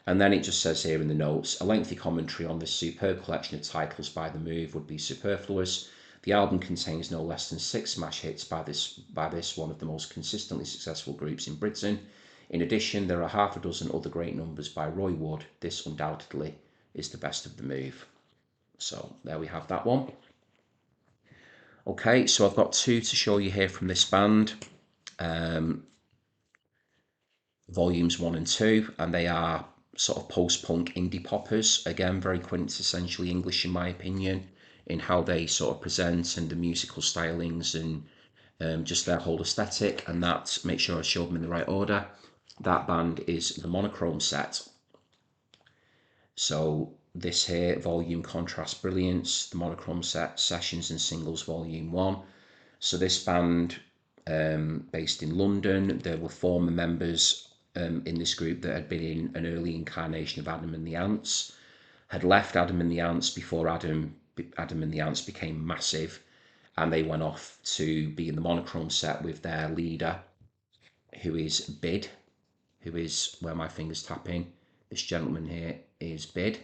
And then it just says here in the notes, a lengthy commentary on this superb collection of titles by The Move would be superfluous. The album contains no less than 6 smash hits by this one of the most consistently successful groups in Britain. In addition, there are half a dozen other great numbers by Roy Wood. This undoubtedly is the best of The Move. So there we have that one. Okay, so I've got 2 to show you here from this band. Volumes 1 and 2, and they are sort of post-punk indie poppers. Again, very quintessentially English in my opinion, in how they sort of present and the musical stylings and just their whole aesthetic, and that, make sure I show them in the right order. That band is the Monochrome Set. So this here, Volume Contrast Brilliance, the Monochrome Set Sessions and Singles Volume 1. So this band, based in London, there were former members in this group that had been in an early incarnation of Adam and the Ants, had left Adam and the Ants before Adam and the Ants became massive, and they went off to be in the Monochrome Set with their leader, who is Bid, who is where my finger's tapping. This gentleman here is Bid.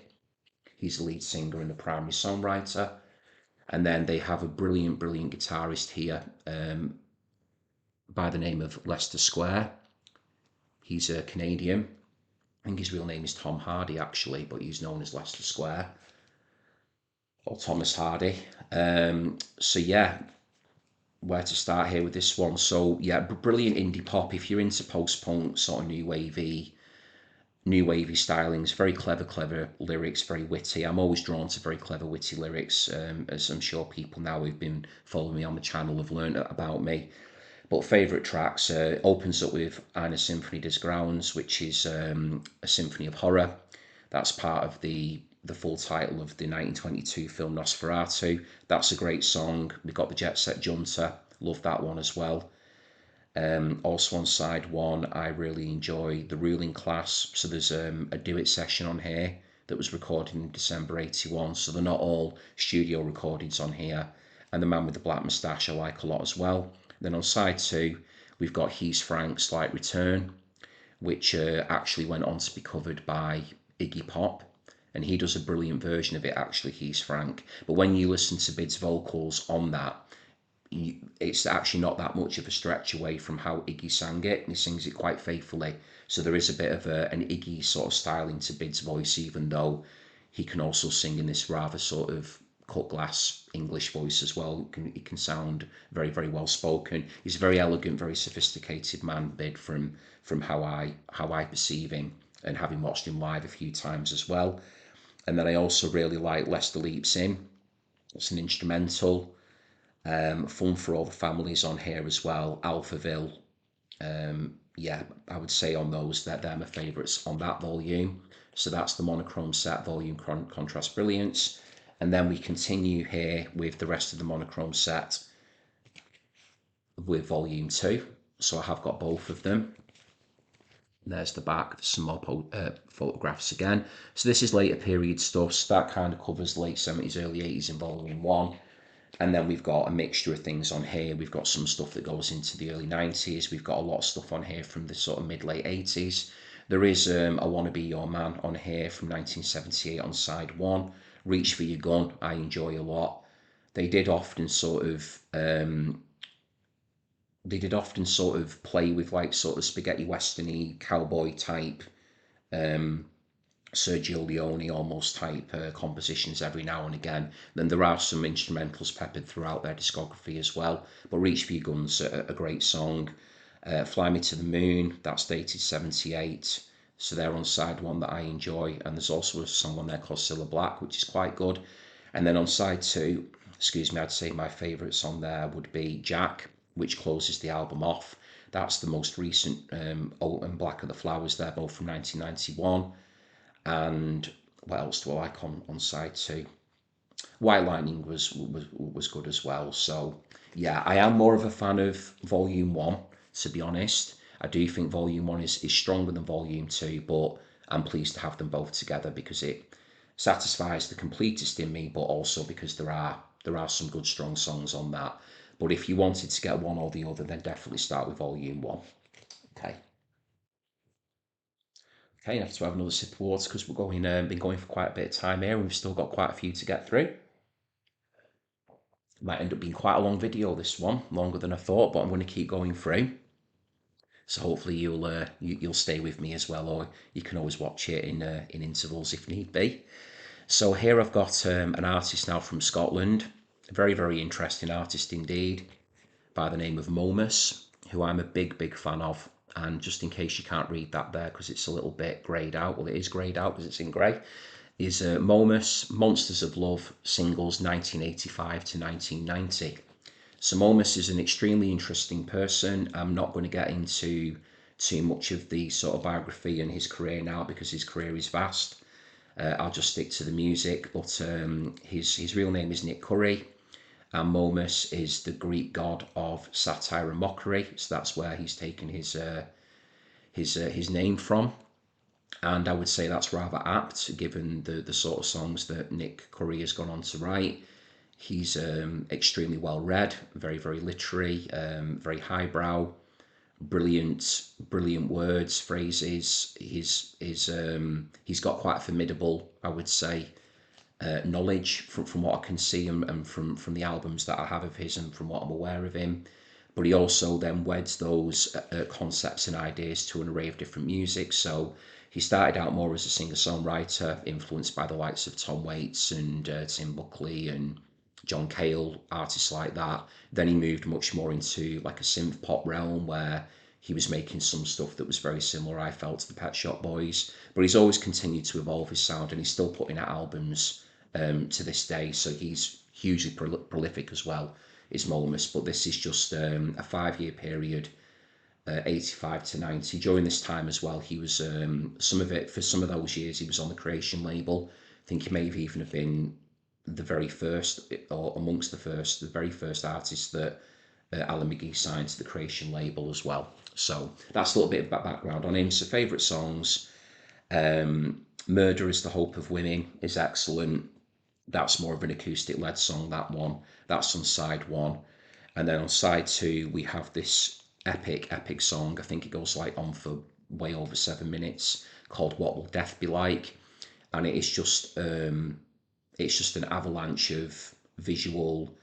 He's the lead singer and the primary songwriter. And then they have a brilliant, brilliant guitarist here by the name of Lester Square. He's a Canadian. I think his real name is Tom Hardy, actually, but he's known as Lester Square or Thomas Hardy. So yeah, where to start here with this one? So yeah, brilliant indie pop. If you're into post-punk, sort of new wavy stylings, very clever lyrics, very witty. I'm always drawn to very clever, witty lyrics, as I'm sure people now who've been following me on the channel have learned about me. But favourite tracks, opens up with Eine Symphonie des Grauens, which is a symphony of horror. That's part of the full title of the 1922 film Nosferatu. That's a great song. We've got the Jet Set Junta, love that one as well. Also on side one, I really enjoy The Ruling Class. So there's a duet session on here that was recorded in December 81. So they're not all studio recordings on here. And The Man with the Black Moustache I like a lot as well. Then on side two, we've got He's Frank, Slight Return, which actually went on to be covered by Iggy Pop. And he does a brilliant version of it, actually, He's Frank. But when you listen to Bid's vocals on that, it's actually not that much of a stretch away from how Iggy sang it, and he sings it quite faithfully. So there is a bit of an Iggy sort of styling to Bid's voice, even though he can also sing in this rather sort of cut glass English voice as well. He can sound very, very well spoken. He's a very elegant, very sophisticated man, Bid, from how I perceive him, and having watched him live a few times as well. And then I also really like Lester Leaps In. It's an instrumental. Fun for all the families on here as well. Alphaville, yeah, I would say on those that they're my favourites on that volume. So that's the Monochrome Set volume, Contrast Brilliance. And then we continue here with the rest of the Monochrome Set with volume 2. So I have got both of them. There's the back, there's some more photographs again. So this is later period stuff. So that kind of covers late 70s, early 80s in volume 1. And then we've got a mixture of things on here. We've got some stuff that goes into the early 90s. We've got a lot of stuff on here from the sort of mid-late 80s. There is I Wanna Be Your Man on here from 1978 on side 1. Reach for Your Gun, I enjoy a lot. They did often sort of play with like sort of spaghetti westerny cowboy type Sergio Leone almost type compositions every now and again. Then there are some instrumentals peppered throughout their discography as well. But Reach for Your Gun's a great song. Fly Me to the Moon, that's dated 78. So they're on side 1 that I enjoy. And there's also a song on there called Cilla Black, which is quite good. And then on side 2, I'd say my favourites on there would be Jack, which closes the album off. That's the most recent, Oat and Black of the Flowers. They're both from 1991. And what else do I like on side 2? White Lightning was good as well. So yeah, I am more of a fan of volume 1, to be honest. I do think volume 1 is stronger than volume 2, but I'm pleased to have them both together because it satisfies the completist in me, but also because there are some good strong songs on that. But if you wanted to get one or the other, then definitely start with volume 1. Okay. Okay, I have to have another sip of water because we're been going for quite a bit of time here, and we've still got quite a few to get through. Might end up being quite a long video, this one, longer than I thought, but I'm going to keep going through. So hopefully you'll stay with me as well, or you can always watch it in intervals if need be. So here I've got an artist now from Scotland, a very, very interesting artist indeed, by the name of Momus, who I'm a big, big fan of. And just in case you can't read that there because it's a little bit greyed out, well, it is greyed out because it's in grey, is Momus, Monsters of Love, singles 1985 to 1990. So Momus is an extremely interesting person. I'm not going to get into too much of the sort of biography and his career now because his career is vast. I'll just stick to the music, but his real name is Nick Curry, and Momus is the Greek god of satire and mockery. So that's where he's taken his name from. And I would say that's rather apt given the sort of songs that Nick Curry has gone on to write. He's extremely well read, very, very literary, very highbrow, brilliant words, phrases. He's got quite a formidable, I would say, knowledge from what I can see, and from the albums that I have of his and from what I'm aware of him. But he also then weds those concepts and ideas to an array of different music. So he started out more as a singer-songwriter, influenced by the likes of Tom Waits and Tim Buckley and John Cale, artists like that. Then he moved much more into like a synth pop realm where he was making some stuff that was very similar, I felt, to the Pet Shop Boys. But he's always continued to evolve his sound, and he's still putting out albums to this day. So he's hugely prolific as well, is Momus. But this is just a 5-year period, 85 to 90. During this time as well, he was some of those years he was on the Creation label. I think he may have even have been the very first, or amongst the very first artists that Alan McGee signed to the Creation label as well. So that's a little bit of background on him. So favourite songs, Murder is the Hope of Women is excellent. That's more of an acoustic led song, that one. That's on side one. And then on side two, we have this epic song. I think it goes like on for way over 7 minutes, called What Will Death Be Like? And it's just an avalanche of visual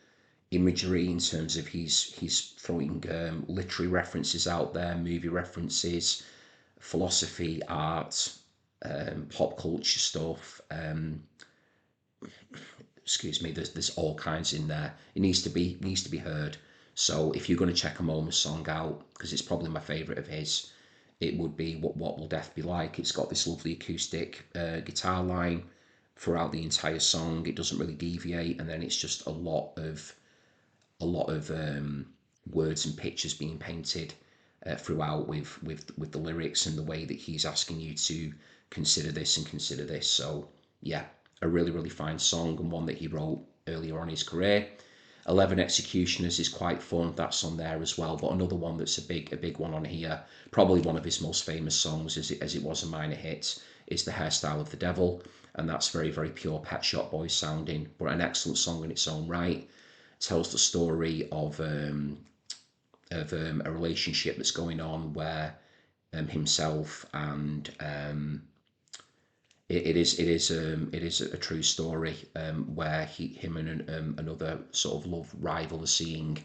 imagery in terms of he's throwing literary references out there, movie references, philosophy, art, pop culture stuff. Excuse me. There's all kinds in there. It needs to be heard. So if you're going to check a Momus song out, because it's probably my favourite of his, it would be What Will Death Be Like? It's got this lovely acoustic guitar line throughout the entire song. It doesn't really deviate, and then it's just a lot of words and pictures being painted throughout with the lyrics and the way that he's asking you to consider this and consider this. So yeah, a really fine song, and one that he wrote earlier on in his career. 11 Executioners is quite fun. That's on there as well. But another one that's a big one on here, probably one of his most famous songs, as it was a minor hit, is The Hairstyle of the Devil, and that's very pure Pet Shop Boys sounding, but an excellent song in its own right. Tells the story of a relationship that's going on where himself and it is a true story where him and another sort of love rival are seeing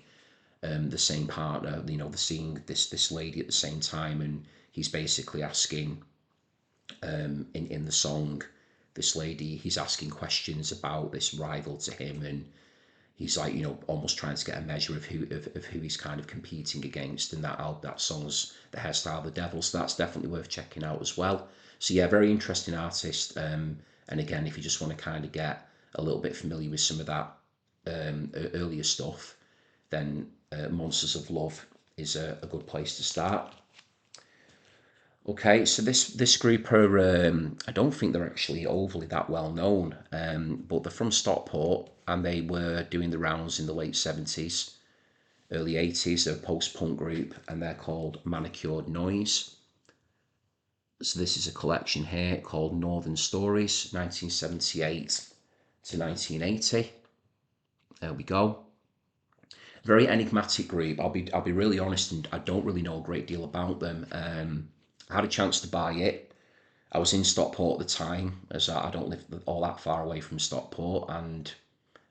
the same partner, they're seeing this lady at the same time, and he's basically asking in the song, this lady, he's asking questions about this rival to him, and he's like, almost trying to get a measure of who he's kind of competing against, and that song's The Hairstyle of the Devil. So that's definitely worth checking out as well. So yeah, very interesting artist. And again, if you just want to kind of get a little bit familiar with some of that earlier stuff, then Monsters of Love is a good place to start. Okay, so this group are, I don't think they're actually overly that well known, but they're from Stockport, and they were doing the rounds in the late 70s, early 80s. They're a post-punk group, and they're called Manicured Noise. So this is a collection here called Northern Stories, 1978 to 1980. There we go. Very enigmatic group. I'll be really honest, and I don't really know a great deal about them. I had a chance to buy it. I was in Stockport at the time, as I don't live all that far away from Stockport, and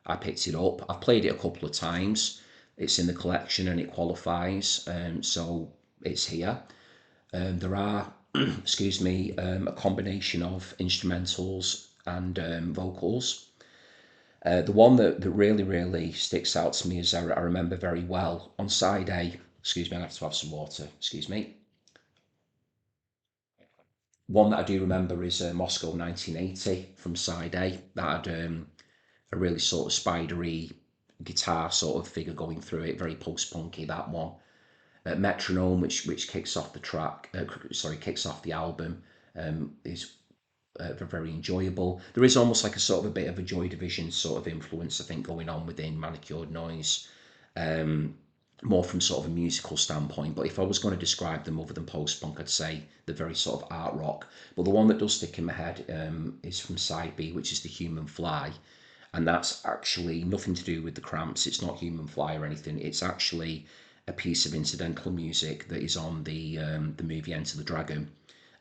I picked it up. I've played it a couple of times. It's in the collection and it qualifies, so it's here. There are, excuse me, a combination of instrumentals and vocals. The one that really sticks out to me is I remember very well on side A. Excuse me, I have to have some water. Excuse me. One that I do remember is Moscow 1980 from side A. That had a really sort of spidery guitar sort of figure going through it, very post-punky, that one. Metronome, which kicks off the track, kicks off the album, is very enjoyable. There is almost like a sort of a bit of a Joy Division sort of influence, I think, going on within Manicured Noise, more from sort of a musical standpoint. But if I was going to describe them other than post-punk, I'd say they're very sort of art rock. But the one that does stick in my head is from side B, which is The Human Fly. And that's actually nothing to do with the Cramps. It's not Human Fly or anything. It's actually a piece of incidental music that is on the movie Enter the Dragon.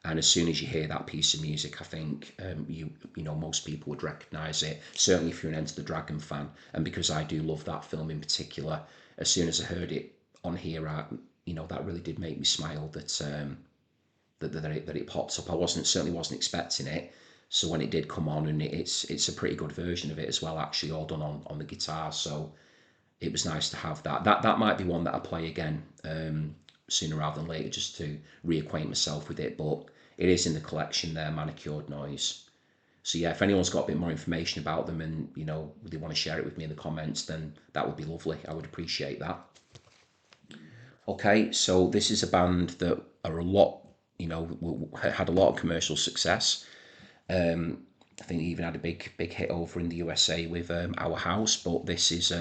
And as soon as you hear that piece of music, I think you know most people would recognise it. Certainly, if you're an Enter the Dragon fan, and because I do love that film in particular, as soon as I heard it on here, that really did make me smile. That it popped up. I certainly wasn't expecting it. So when it did come on, and it's a pretty good version of it as well, actually, all done on the guitar. So it was nice to have that. That might be one that I play again sooner rather than later, just to reacquaint myself with it. But it is in the collection there, Manicured Noise. So yeah, if anyone's got a bit more information about them and they want to share it with me in the comments, then that would be lovely. I would appreciate that. Okay, so this is a band that are a lot, had a lot of commercial success. I think they even had a big hit over in the USA with Our House, but this is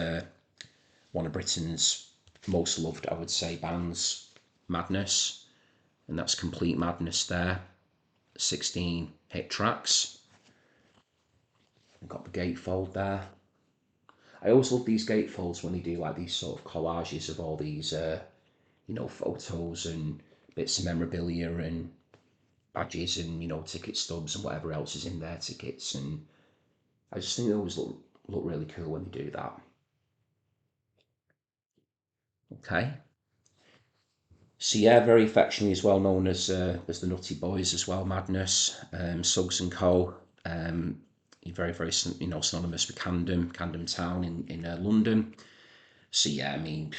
one of Britain's most loved, I would say, bands, Madness, and that's Complete Madness there. 16 hit tracks. I've got the gatefold there. I always love these gatefolds when they do like these sort of collages of all these, photos and bits of memorabilia and badges and ticket stubs and whatever else is in their tickets, and I just think they always look really cool when they do that. Okay, so yeah, very affectionately as well known as the Nutty Boys as well, Madness, Suggs and Co. Very synonymous with Camden Town in London. So yeah, I mean,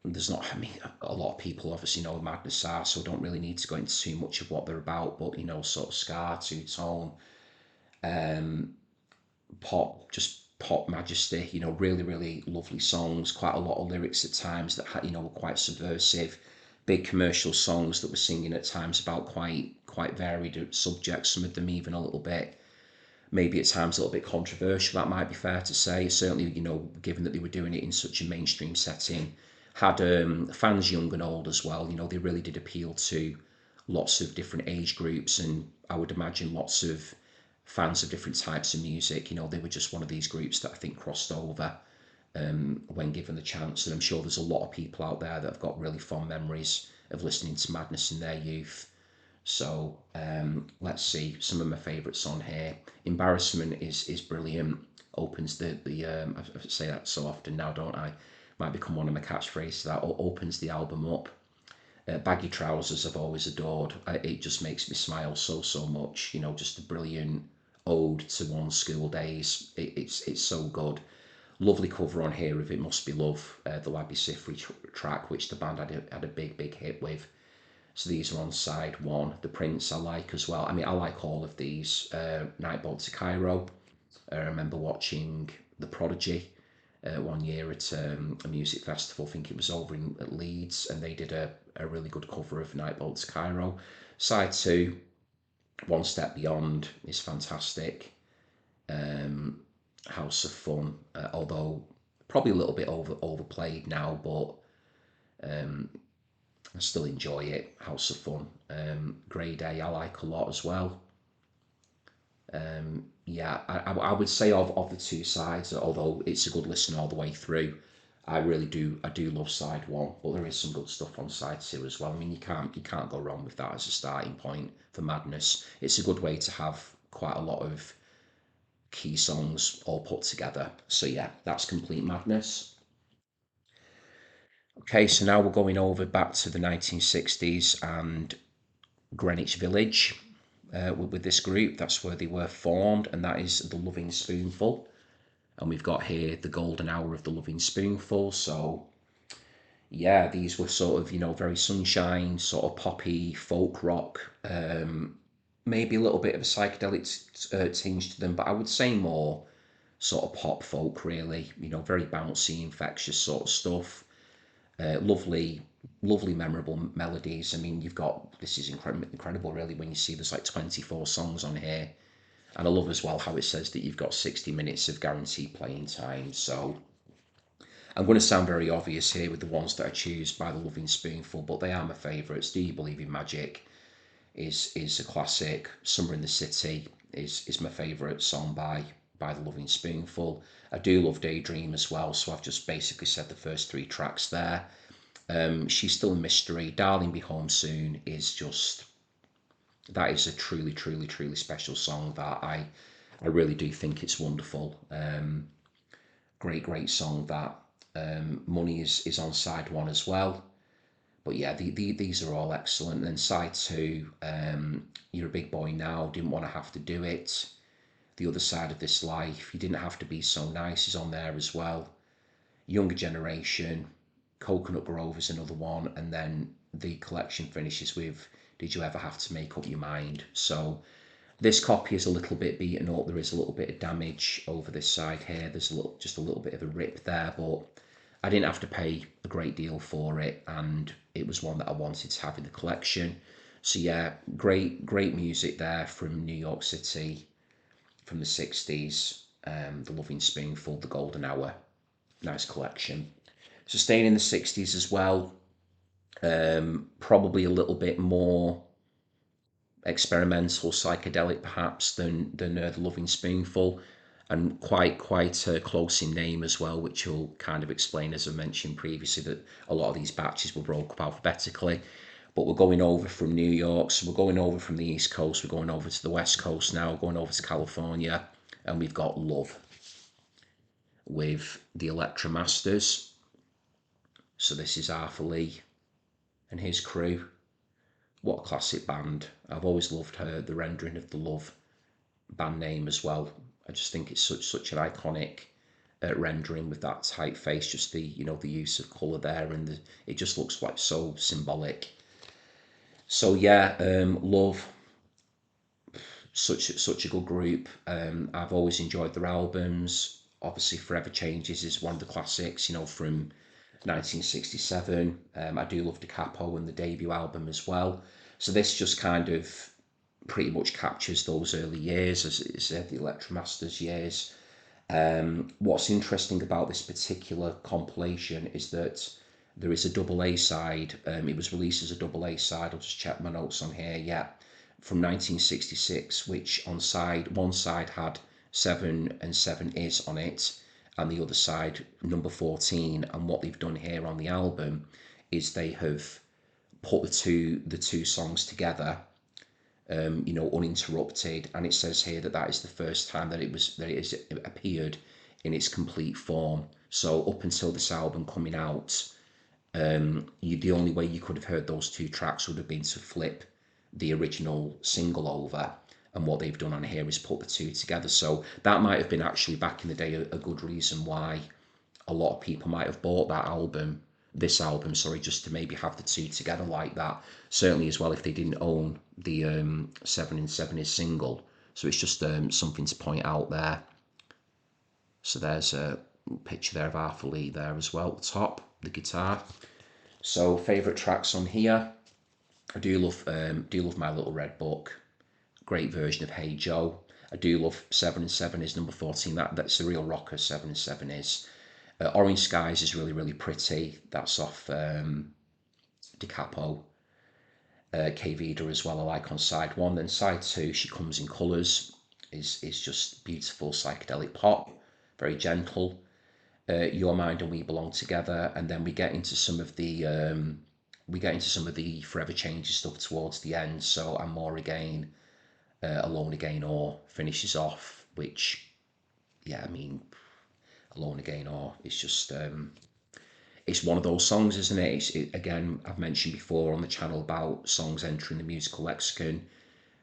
a lot of people obviously know Madness are, so I don't really need to go into too much of what they're about. But sort of ska, two-tone, pop majesty. Really really lovely songs. Quite a lot of lyrics at times that were quite subversive. Big commercial songs that were singing at times about quite varied subjects. Some of them even a little bit, maybe at times a little bit controversial. That might be fair to say. Certainly, given that they were doing it in such a mainstream setting, had fans young and old as well. They really did appeal to lots of different age groups, and I would imagine lots of fans of different types of music. They were just one of these groups that I think crossed over when given the chance. And I'm sure there's a lot of people out there that have got really fond memories of listening to Madness in their youth. So let's see some of my favourites on here. Embarrassment is brilliant. Opens I say that so often now, don't I? Might become one of my catchphrases. That opens the album up. Baggy Trousers I've always adored. It just makes me smile so much. Just a brilliant ode to one's school days. It's so good. Lovely cover on here of It Must Be Love, the Labby Sifri track, which the band had a big hit with. So these are on side one. The Prince I like as well. I mean, I like all of these. Nightboat to Cairo. I remember watching The Prodigy one year at a music festival. I think it was over at Leeds, and they did a really good cover of Nightboat to Cairo. Side two, One Step Beyond, is fantastic. House of Fun, although probably a little bit overplayed now, but I still enjoy it. House of Fun. Grey Day I like a lot as well. Yeah, I would say of the two sides, although it's a good listen all the way through, I do love side one, but there is some good stuff on side two as well. I mean, you can't go wrong with that as a starting point for Madness. It's a good way to have quite a lot of key songs all put together. So yeah, that's Complete Madness. Okay, so now we're going over back to the 1960s and Greenwich Village with this group. That's where they were formed, and that is the Lovin' Spoonful. And we've got here the golden hour of the Lovin' Spoonful. So yeah, these were sort of very sunshine, sort of poppy folk rock, maybe a little bit of a psychedelic tinge to them, but I would say more sort of pop folk really. Very bouncy, infectious sort of stuff. Lovely, lovely, memorable melodies. I mean, you've got, this is incredible, really, when you see there's like 24 songs on here. And I love as well how it says that you've got 60 minutes of guaranteed playing time. So I'm going to sound very obvious here with the ones that I choose by the Lovin Spoonful, but they are my favourites. Do You Believe in Magic is a classic. Summer in the City is my favourite song by the Lovin Spoonful. I do love Daydream as well, so I've just basically said the first three tracks there. She's Still a Mystery. Darling Be Home Soon is just, that is a truly, truly, truly special song that I really do think it's wonderful. Great, great song that. Money is on side one as well. But yeah, these are all excellent. And then side two, You're a Big Boy Now, Didn't Want to Have to Do It. The Other Side of This Life, You Didn't Have to Be So Nice is on there as well. Younger Generation, Coconut Grove is another one. And then the collection finishes with Did You Ever Have to Make Up Your Mind? So this copy is a little bit beaten up. There is a little bit of damage over this side here. There's just a little bit of a rip there, but I didn't have to pay a great deal for it, and it was one that I wanted to have in the collection. So yeah, great music there from New York City, from the 60s. The Lovin Spoonful, The Golden Hour, nice collection. So staying in the 60s as well, probably a little bit more experimental, psychedelic perhaps than the Lovin Spoonful, and quite close in name as well, which will kind of explain, as I mentioned previously, that a lot of these batches were broke up alphabetically. But we're going over from New York, so we're going over from the East Coast, we're going over to the West Coast now, going over to California, and we've got Love with the Electra Masters. So this is Arthur Lee and his crew. What a classic band. I've always loved the rendering of the Love band name as well. I just think it's such an iconic rendering with that typeface, just the the use of colour there, and it just looks like so symbolic. So yeah, Love, such a good group. I've always enjoyed their albums. Obviously, Forever Changes is one of the classics, from 1967. I do love Da Capo and the debut album as well. So this just kind of pretty much captures those early years, as it said, the Electra Masters years. What's interesting about this particular compilation is that there is a double A side. It was released as a double A side. I'll just check my notes on here. Yeah, from 1966, which on one side had 7 and 7 Is on it, and the other side number 14. And what they've done here on the album is they have put the two songs together, uninterrupted, and it says here that is the first time that it appeared in its complete form. So up until this album coming out, the only way you could have heard those two tracks would have been to flip the original single over, and what they've done on here is put the two together. So that might have been actually back in the day a good reason why a lot of people might have bought this album, sorry, just to maybe have the two together like that. Certainly as well if they didn't own the 7 and 7 Is single. So it's just something to point out there. So there's a picture there of Arthur Lee there as well at the top, the guitar. So favourite tracks on here, I do love My Little Red Book, great version of Hey Joe. I do love 7 and 7 Is number 14. That's a real rocker, 7 and 7 Is. Orange Skies is really, really pretty. That's off Da Capo. K Vida as well, I like on side one. Then side two, She Comes in Colours, is just beautiful psychedelic pop, very gentle. Your Mind and We Belong Together, and then we get into some of the Forever Changes stuff towards the end. So And More Again, Alone Again, or finishes off, which, yeah, I mean, Alone Again, or it's just it's one of those songs, isn't it? Again, I've mentioned before on the channel about songs entering the musical lexicon,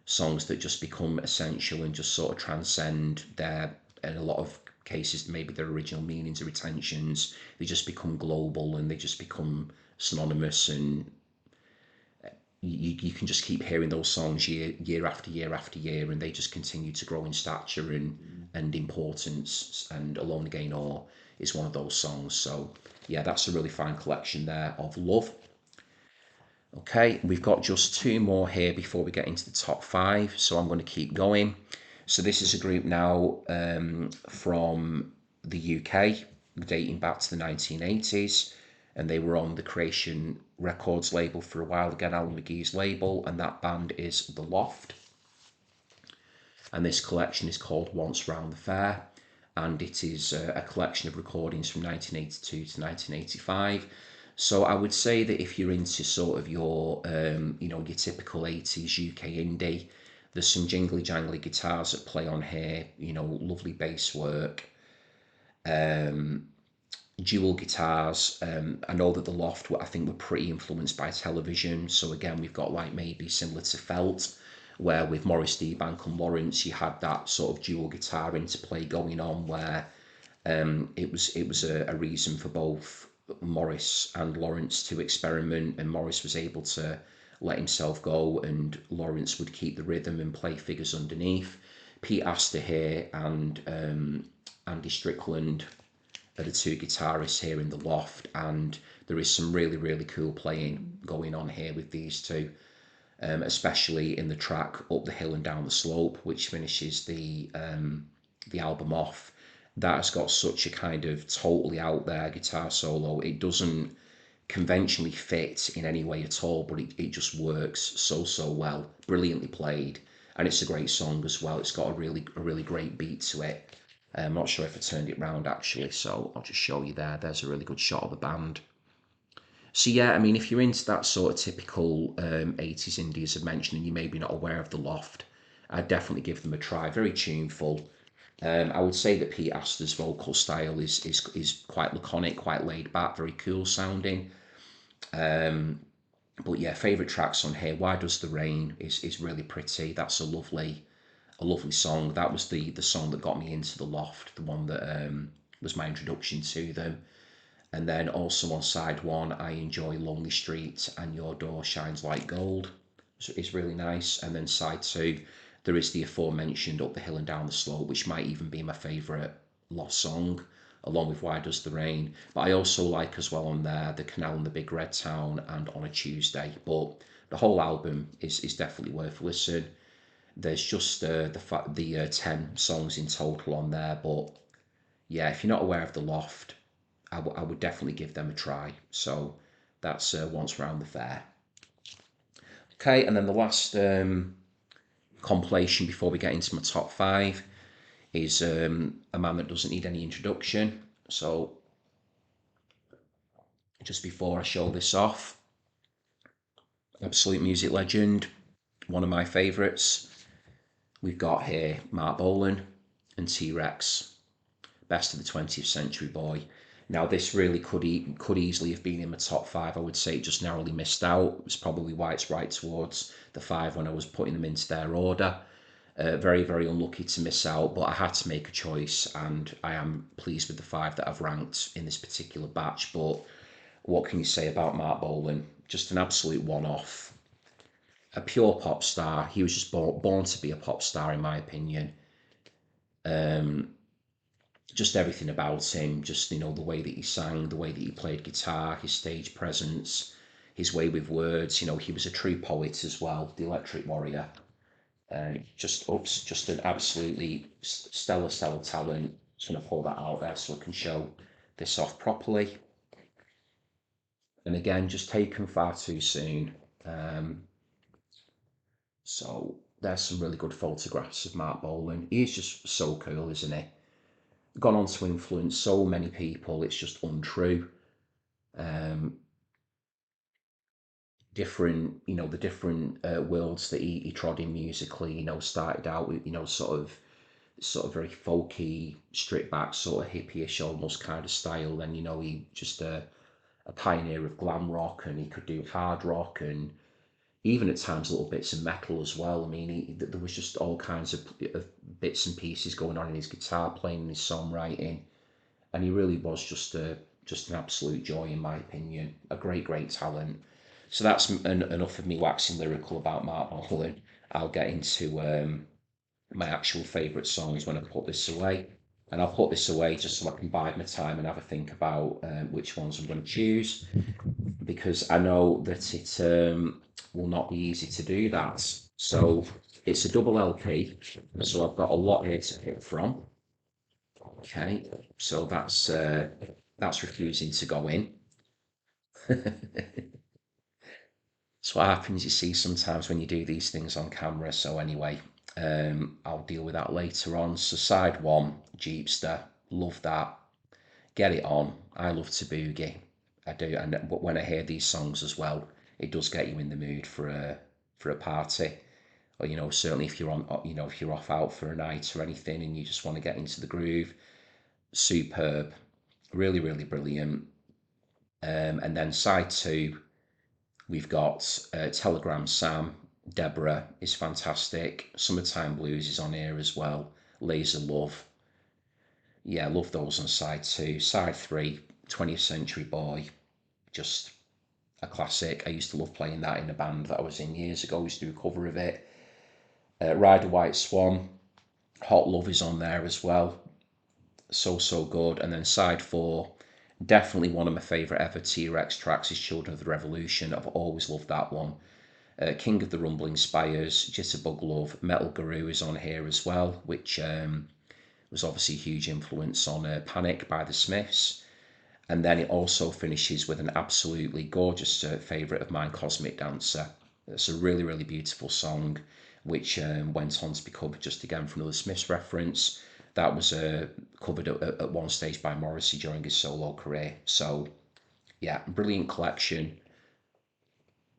songs that just become essential and just sort of transcend their, in a lot of cases, maybe their original meanings or intentions. They just become global and they just become synonymous, and you can just keep hearing those songs year after year after year, and they just continue to grow in stature and importance. And Alone Again Or is one of those songs. So yeah, that's a really fine collection there of Love. Okay, we've got just two more here before we get into the top five, so I'm going to keep going. So this is a group now from the UK, dating back to the 1980s, and they were on the Creation Records label for a while, again Alan McGee's label, and that band is The Loft. And this collection is called Once Round the Fair, and it is a collection of recordings from 1982 to 1985. So I would say that if you're into sort of your, your typical 80s UK indie, there's some jingly jangly guitars that play on here, lovely bass work, dual guitars. I know that the Loft, I think, were pretty influenced by television. So again, we've got like maybe similar to Felt, where with Morris Debank and Lawrence, you had that sort of dual guitar interplay going on, where it was a reason for both Morris and Lawrence to experiment, and Morris was able to let himself go, and Lawrence would keep the rhythm and play figures underneath. Pete Astor here and Andy Strickland are the two guitarists here in the Loft, and there is some really, really cool playing going on here with these two, especially in the track Up the Hill and Down the Slope, which finishes the album off. That has got such a kind of totally out there guitar solo. It doesn't conventionally fit in any way at all, but it just works so well. Brilliantly played, and it's a great song as well. It's got a really great beat to it. I'm not sure if I turned it round actually, so I'll just show you there. There's a really good shot of the band. So yeah, I mean, if you're into that sort of typical 80s indie, as I mentioned, and you may be not aware of the Loft, I'd definitely give them a try. Very tuneful. I would say that Pete Astor's vocal style is quite laconic, quite laid back, very cool sounding. But yeah, favourite tracks on here. Why Does the Rain is really pretty. That's a lovely song. That was the song that got me into the Loft, the one that was my introduction to them. And then also on side one, I enjoy Lonely Street and Your Door Shines Like Gold. So it's really nice. And then side two, there is the aforementioned Up the Hill and Down the Slope, which might even be my favourite Lost song, along with Why Does the Rain. But I also like as well on there The Canal and the Big Red Town and On a Tuesday. But the whole album is definitely worth a listen. There's just the 10 songs in total on there. But yeah, if you're not aware of the Loft, I would definitely give them a try. So that's Once Round the Fair. Okay, and then the last compilation before we get into my top five is a man that doesn't need any introduction. So just before I show this off, absolute music legend, one of my favourites. We've got here Mark Bolan and T-Rex, best of the 20th century boy. Now this really could easily have been in my top five. I would say it just narrowly missed out. It's probably why it's right towards the five when I was putting them into their order. Very, very unlucky to miss out, but I had to make a choice, and I am pleased with the five that I've ranked in this particular batch. But what can you say about Mark Bolan? Just an absolute one-off. A pure pop star. He was just born to be a pop star, in my opinion. Just everything about him, just the way that he sang, the way that he played guitar, his stage presence, his way with words. He was a true poet as well, the Electric Warrior. Just an absolutely stellar talent. Just going to pull that out there so I can show this off properly. And again, just taken far too soon. So there's some really good photographs of Mark Bolan. He's just so cool, isn't he? Gone on to influence so many people, it's just untrue. The different worlds that he trod in musically, started out with, sort of very folky, stripped back, sort of hippie-ish almost kind of style. Then, he just a pioneer of glam rock, and he could do hard rock, and even at times little bits of metal as well. I mean, there was just all kinds of bits and pieces going on in his guitar playing, his songwriting, and he really was just an absolute joy, in my opinion. A great talent. So that's enough of me waxing lyrical about Mark Bolan. I'll get into my actual favourite songs when I put this away. And I'll put this away just so I can bide my time and have a think about which ones I'm going to choose, because I know that it will not be easy to do that. So it's a double LP, so I've got a lot here to pick from. Okay, so that's refusing to go in. That's what happens, you see, sometimes when you do these things on camera. So anyway, I'll deal with that later on. So side one, Jeepster, love that. Get it on. I love to boogie. I do, and when I hear these songs as well, it does get you in the mood for a party, or certainly if you're on, if you're off out for a night or anything, and you just want to get into the groove. Superb, really, really brilliant. And then side two, we've got Telegram Sam. Deborah is fantastic. Summertime Blues is on here as well. Laser Love. Yeah, love those on side two. Side three, 20th Century Boy. Just a classic. I used to love playing that in a band that I was in years ago. I used to do a cover of it. Ride a White Swan. Hot Love is on there as well. So good. And then side four, definitely one of my favourite ever T-Rex tracks is Children of the Revolution. I've always loved that one. King of the Rumbling Spires, Jitterbug Love, Metal Guru is on here as well, which was obviously a huge influence on Panic by the Smiths. And then it also finishes with an absolutely gorgeous favourite of mine, Cosmic Dancer. It's a really, really beautiful song, which went on to be covered just again for another Smiths reference. That was covered at one stage by Morrissey during his solo career. So, yeah, brilliant collection.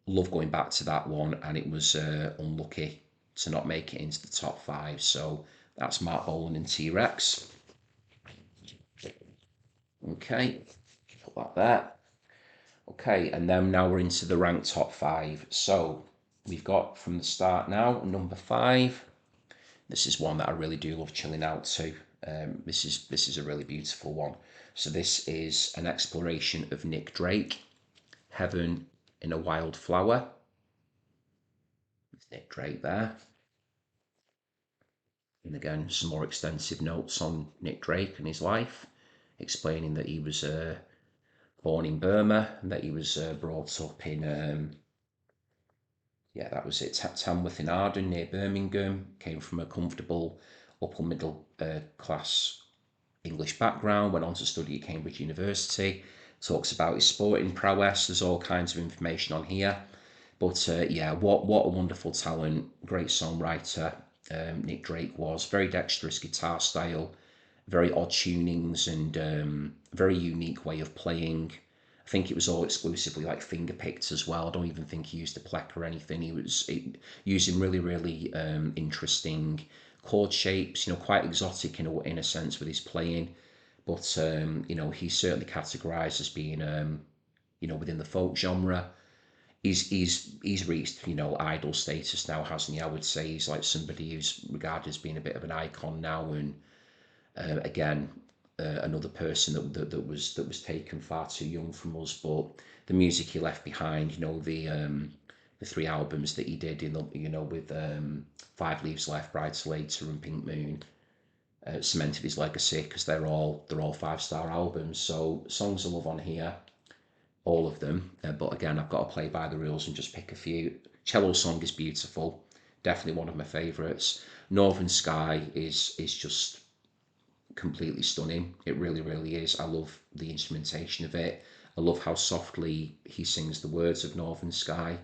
Love going back to that one, and it was unlucky to not make it into the top five. So that's Mark Bolan and T-Rex. Okay, put that there. Okay, and then now we're into the ranked top five. So we've got from the start now, number 5. This is one that I really do love chilling out to. This is a really beautiful one. So this is an exploration of Nick Drake, Heaven in a Wild Flower. With Nick Drake there. And again, some more extensive notes on Nick Drake and his life, explaining that he was born in Burma and that he was brought up in, that was it, Tamworth in Arden near Birmingham, came from a comfortable upper middle class English background, went on to study at Cambridge University, talks about his sporting prowess. There's all kinds of information on here. But what a wonderful talent, great songwriter. Nick Drake was very dexterous guitar style, very odd tunings, and very unique way of playing. I think it was all exclusively like finger picked as well. I don't even think he used a pleck or anything. He was using really, really interesting chord shapes, quite exotic in a sense with his playing. But he's certainly categorized as being within the folk genre. He's reached idol status now, hasn't he? I would say he's like somebody who's regarded as being a bit of an icon now, and again, another person that was taken far too young from us. But the music he left behind, the 3 albums that he did with 5 Leaves Left, Brides Later, and Pink Moon, cemented his legacy, because they're all 5-star albums. So songs I love on here, all of them. But again, I've got to play by the rules and just pick a few. Cello Song is beautiful, definitely one of my favourites. Northern Sky is just completely stunning. It really, really is. I love the instrumentation of it. I love how softly he sings the words of Northern Sky.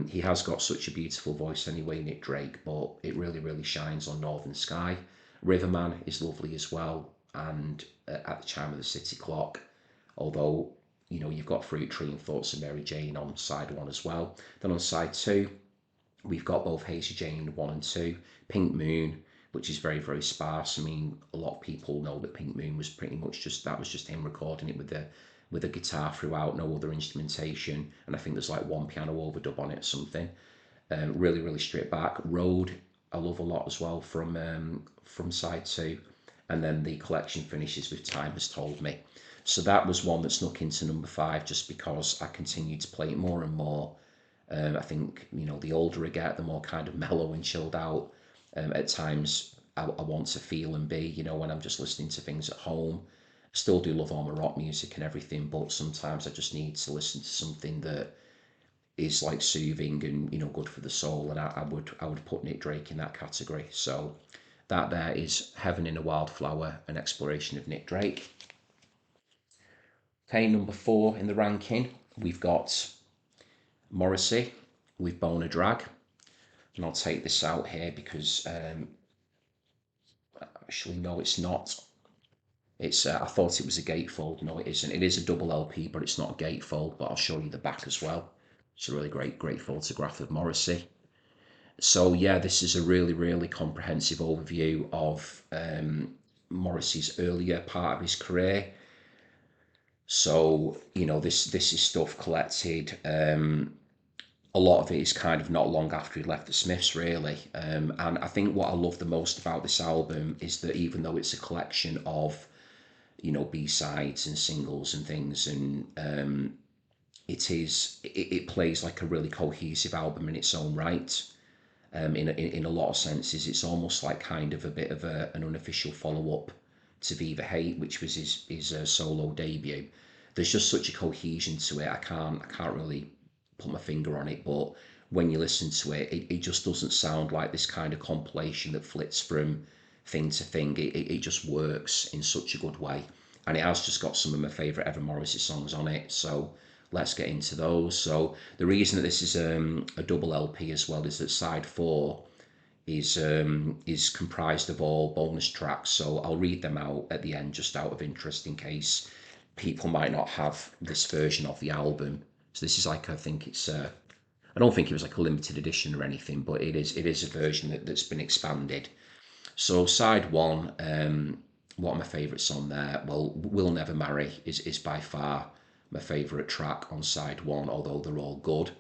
He has got such a beautiful voice anyway, Nick Drake, but it really, really shines on Northern Sky. Riverman is lovely as well, and At the Chime of the City Clock, although you've got Fruit Tree and Thoughts of Mary Jane on side 1 as well. Then on side 2, we've got both Hazy Jane 1 and 2, Pink Moon, which is very, very sparse. I mean, a lot of people know that Pink Moon was pretty much just him recording it with a guitar throughout, no other instrumentation, and I think there's like one piano overdub on it or something. Really, really stripped back. Road, I love a lot as well from side 2, and then the collection finishes with Time Has Told Me. So that was one that snuck into number 5 just because I continued to play it more and more. I think, you know, the older I get, the more kind of mellow and chilled out at times I want to feel and be, you know, when I'm just listening to things at home. I still do love all my rock music and everything, but sometimes I just need to listen to something that is like soothing and, you know, good for the soul, and I would put Nick Drake in that category. So that there is Heaven in a Wildflower, an exploration of Nick Drake. Okay, number 4 in the ranking, we've got Morrissey with Bone a Drag. And I'll take this out here because actually, no, it's not. It's I thought it was a gatefold. No, it isn't. It is a double LP, but it's not a gatefold. But I'll show you the back as well. It's a really great photograph of Morrissey. So yeah, this is a really comprehensive overview of Morrissey's earlier part of his career. So, you know, this is stuff collected. A lot of it is kind of not long after he left the Smiths, really. And I think what I love the most about this album is that even though it's a collection of, you know, B-sides and singles and things, and it plays like a really cohesive album in its own right. In a lot of senses, it's almost like kind of a bit of an unofficial follow-up to Viva Hate, which was his solo debut. There's just such a cohesion to it. I can't really put my finger on it, but when you listen to it, it just doesn't sound like this kind of compilation that flits from thing to thing. It just works in such a good way, and it has just got some of my favourite ever Morrissey songs on it. So let's get into those. So the reason that this is a double LP as well is that side 4 is comprised of all bonus tracks. So I'll read them out at the end just out of interest in case people might not have this version of the album. So this is like, I think it's I don't think it was like a limited edition or anything, but it is a version that's been expanded. So side 1, what are my favourites on there? Well, We'll Never Marry is by far my favourite track on side 1, although they're all good.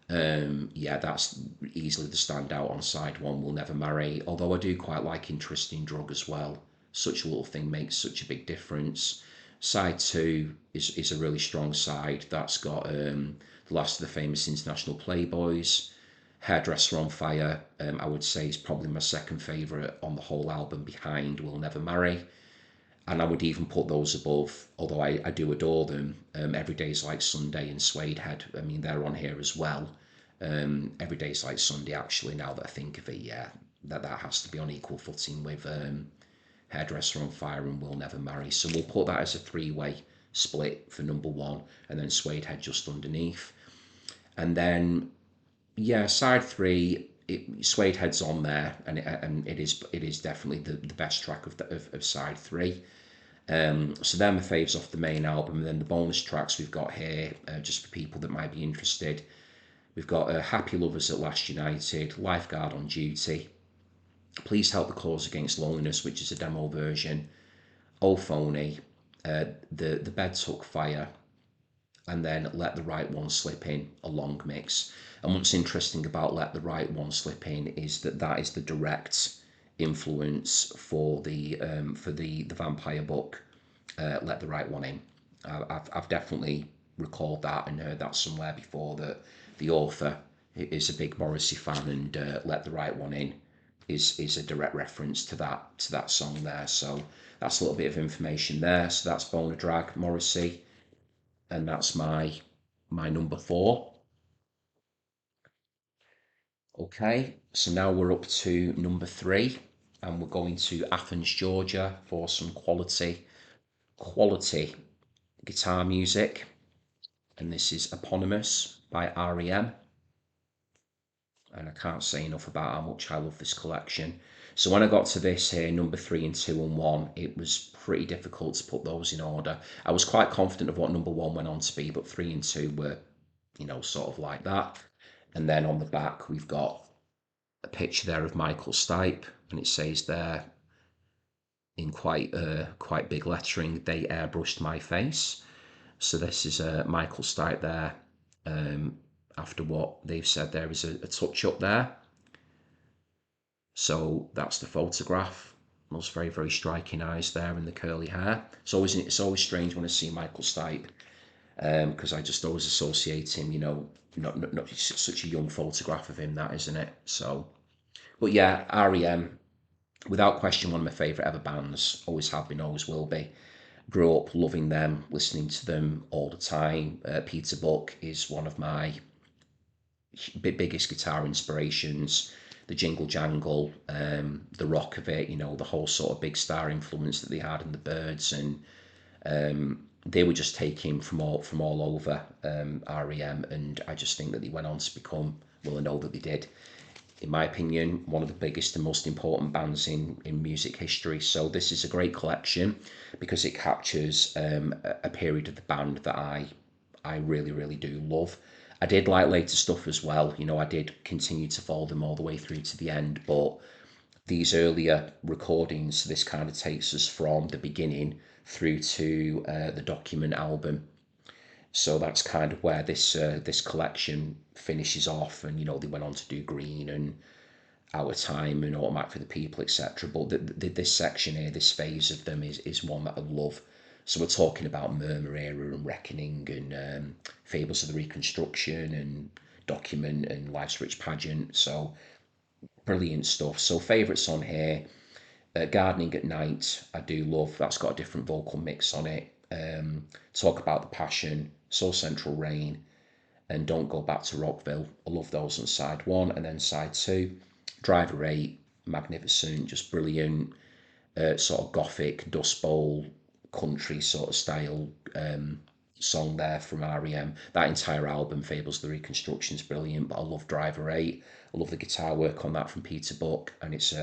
Yeah, that's easily the standout on side 1, We'll Never Marry, although I do quite like Interesting Drug as well. Such a Little Thing Makes Such a Big Difference. Side 2 is a really strong side. That's got The Last of the Famous International Playboys. Hairdresser on Fire, I would say, is probably my second favourite on the whole album behind We'll Never Marry. And I would even put those above, although I do adore them, Every Day's Like Sunday and Suede Head. I mean, they're on here as well. Every Day's Like Sunday, actually, now that I think of it, yeah, that has to be on equal footing with Hairdresser on Fire and We'll Never Marry. So we'll put that as a 3-way split for number 1, and then Suede Head just underneath. And then, yeah, side 3, Suede Head's on there, and it is definitely the best track of side 3. So they're my faves off the main album, and then the bonus tracks we've got here, just for people that might be interested. We've got Happy Lovers at Last United, Lifeguard on Duty, Please Help the Cause Against Loneliness, which is a demo version, Oh Phony, the Bed Took Fire, and then Let the Right One Slip In, a long mix. And what's interesting about Let the Right One Slip In is that is the direct influence for the vampire book, Let the Right One In. I've definitely recalled that and heard that somewhere before, that the author is a big Morrissey fan, and Let the Right One In is a direct reference to that song there. So that's a little bit of information there. So that's Bone a Drag, Morrissey, and that's my number 4. Okay, so now we're up to number 3, and we're going to Athens, Georgia for some quality guitar music, and this is Eponymous by R.E.M. And I can't say enough about how much I love this collection. So when I got to this here, number 3 and 2 and 1, it was pretty difficult to put those in order. I was quite confident of what number 1 went on to be, but 3 and 2 were, you know, sort of like that. And then on the back, we've got a picture there of Michael Stipe, and it says there in quite big lettering, "They airbrushed my face." So this is Michael Stipe there. After what they've said, there is a touch up there. So that's the photograph. Those very, very striking eyes there and the curly hair. It's always strange when I see Michael Stipe, because I just always associate him, you know, not such a young photograph of him, that isn't it? So, but yeah, R.E.M. without question one of my favourite ever bands. Always have been, always will be. Grew up loving them, listening to them all the time. Peter Buck is one of my biggest guitar inspirations. The jingle jangle, the rock of it, you know, the whole sort of big star influence that they had in the Byrds, and they were just taking from all over, R.E.M, and I just think that they went on to become, well, I know that they did, in my opinion, one of the biggest and most important bands in music history. So this is a great collection because it captures a period of the band that I really, really do love. I did like later stuff as well. You know, I did continue to follow them all the way through to the end, but these earlier recordings, this kind of takes us from the beginning through to the Document album. So that's kind of where this collection finishes off, and you know they went on to do Green and Our Time and Automatic for the People, etc. But this section here, this phase of them is one that I love. So we're talking about Murmur Era and Reckoning and Fables of the Reconstruction and Document and Life's Rich Pageant. So brilliant stuff. So favourites on here, Gardening at Night, I do love. That's got a different vocal mix on it. Talk About the Passion, Soul Central Rain, and Don't Go Back to Rockville. I love those on side one. And then side two, Driver 8, magnificent, just brilliant, sort of gothic, Dust Bowl, country sort of style song there from R.E.M. That entire album, Fables of the Reconstruction, is brilliant, but I love Driver 8. I love the guitar work on that from Peter Buck, and it's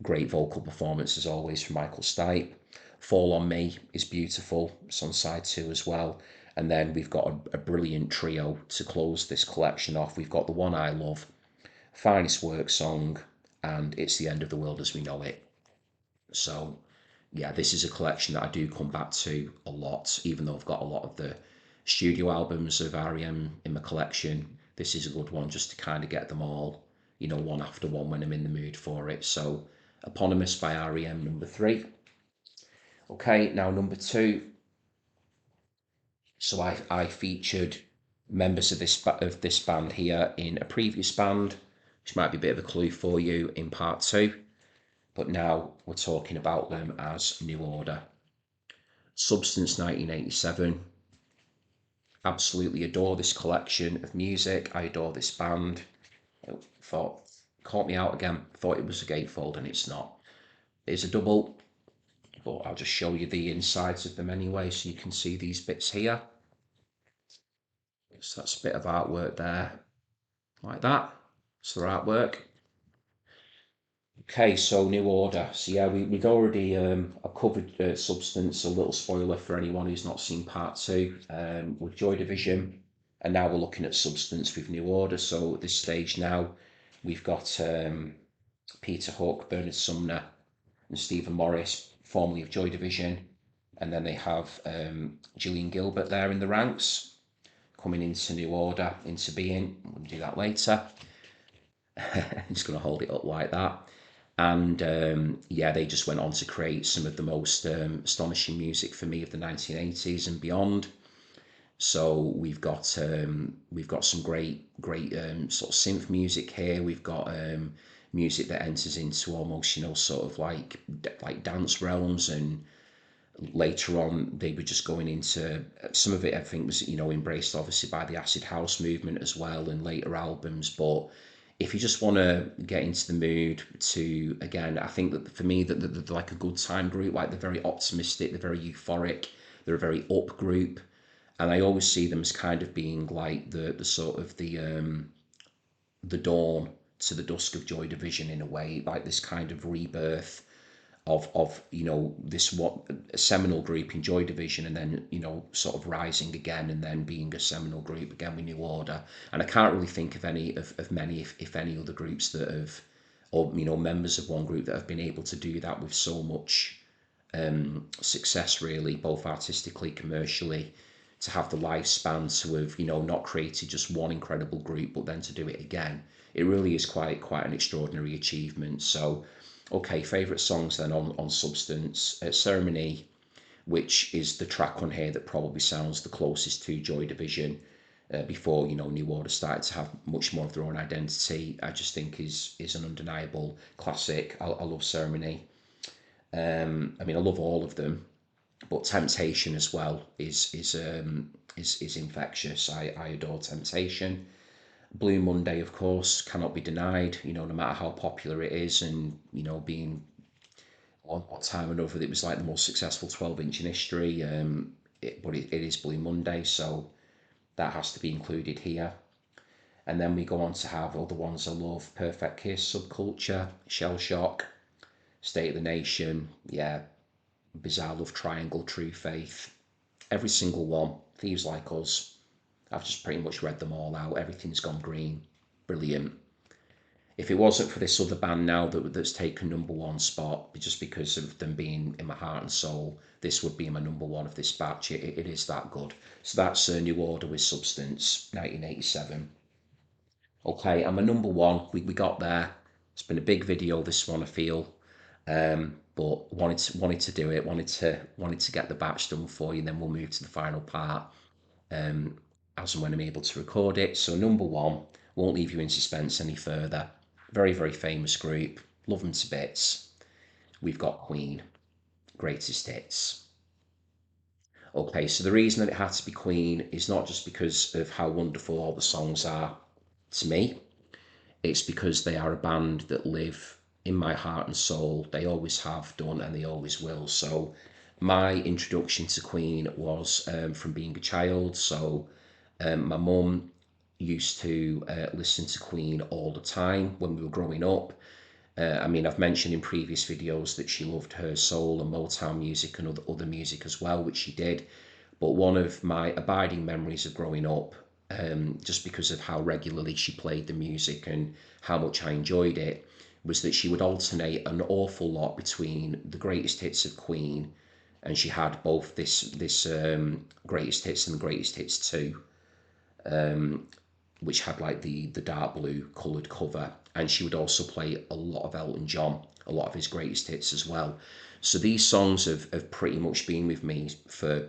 great vocal performance as always from Michael Stipe. Fall on Me is beautiful. It's on side two as well. And then we've got a brilliant trio to close this collection off. We've got The One I Love, Finest Work Song, and It's the End of the World as We Know It. So yeah, this is a collection that I do come back to a lot, even though I've got a lot of the studio albums of R.E.M in my collection. This is a good one just to kind of get them all, you know, one after one when I'm in the mood for it. So Eponymous by R.E.M, number 3. Okay, now number 2. So I featured members of this band here in a previous band, which might be a bit of a clue for you in part 2. But now we're talking about them as New Order. Substance 1987. Absolutely adore this collection of music. I adore this band. I thought, caught me out again. Thought it was a gatefold and it's not. It's a double, but I'll just show you the insides of them anyway so you can see these bits here. So that's a bit of artwork there, like that. So their artwork. Okay, so New Order. So yeah, we'd already covered Substance, a little spoiler for anyone who's not seen part 2, with Joy Division, and now we're looking at Substance with New Order. So at this stage now, we've got Peter Hook, Bernard Sumner, and Stephen Morris, formerly of Joy Division, and then they have Gillian Gilbert there in the ranks, coming into New Order, into being. We'll do that later. I'm just going to hold it up like that. And yeah, they just went on to create some of the most astonishing music for me of the 1980s and beyond. So we've got some great sort of synth music here. We've got music that enters into almost, you know, sort of like dance realms, and later on they were just going into some of it. I think was, you know, embraced obviously by the acid house movement as well in later albums. But if you just want to get into the mood to, again, I think that for me that they're like a good time group. Like they're very optimistic, they're very euphoric, they're a very up group, and I always see them as kind of being like the sort of the dawn to the dusk of Joy Division in a way, like this kind of rebirth of you know, this what a seminal group in Joy Division, and then, you know, sort of rising again and then being a seminal group again with New Order. And I can't really think of any of many, if any, other groups that have, or, you know, members of one group that have been able to do that with so much success, really, both artistically, commercially, to have the lifespan to have, you know, not created just one incredible group but then to do it again. It really is quite an extraordinary achievement. So Okay, favourite songs then on Substance. Ceremony, which is the track on here that probably sounds the closest to Joy Division, before New Order started to have much more of their own identity. I just think is an undeniable classic. I love Ceremony. I mean, I love all of them, but Temptation as well is infectious. I adore Temptation. Blue Monday, of course, cannot be denied. No matter how popular it is, and being on what time or another, it was like the most successful 12-inch in history. But it is Blue Monday, so that has to be included here. And then we go on to have other ones I love: Perfect Kiss, Subculture, Shell Shock, State of the Nation, yeah, Bizarre Love Triangle, True Faith, every single one. Thieves Like Us, I've just pretty much read them all out. Everything's Gone Green, brilliant. If it wasn't for this other band now that's taken number one spot, just because of them being in my heart and soul, this would be my number one of this batch. It is that good. So that's New Order with Substance, 1987. Okay, and my number one, we got there. It's been a big video, this one, I feel. But wanted to do it, wanted to get the batch done for you, and then we'll move to the final part, as and when I'm able to record it. So number one, won't leave you in suspense any further. Very, very famous group, love them to bits. We've got Queen, greatest hits. Okay, so the reason that it had to be Queen is not just because of how wonderful all the songs are to me. It's because they are a band that live in my heart and soul. They always have done and they always will. So my introduction to Queen was from being a child. So my mum used to listen to Queen all the time when we were growing up. I mean, I've mentioned in previous videos that she loved her soul and Motown music and other music as well, which she did. But one of my abiding memories of growing up, just because of how regularly she played the music and how much I enjoyed it, was that she would alternate an awful lot between the greatest hits of Queen, and she had both this greatest hits and the greatest hits 2, which had like the dark blue coloured cover, and she would also play a lot of Elton John, a lot of his greatest hits as well. So these songs have pretty much been with me for,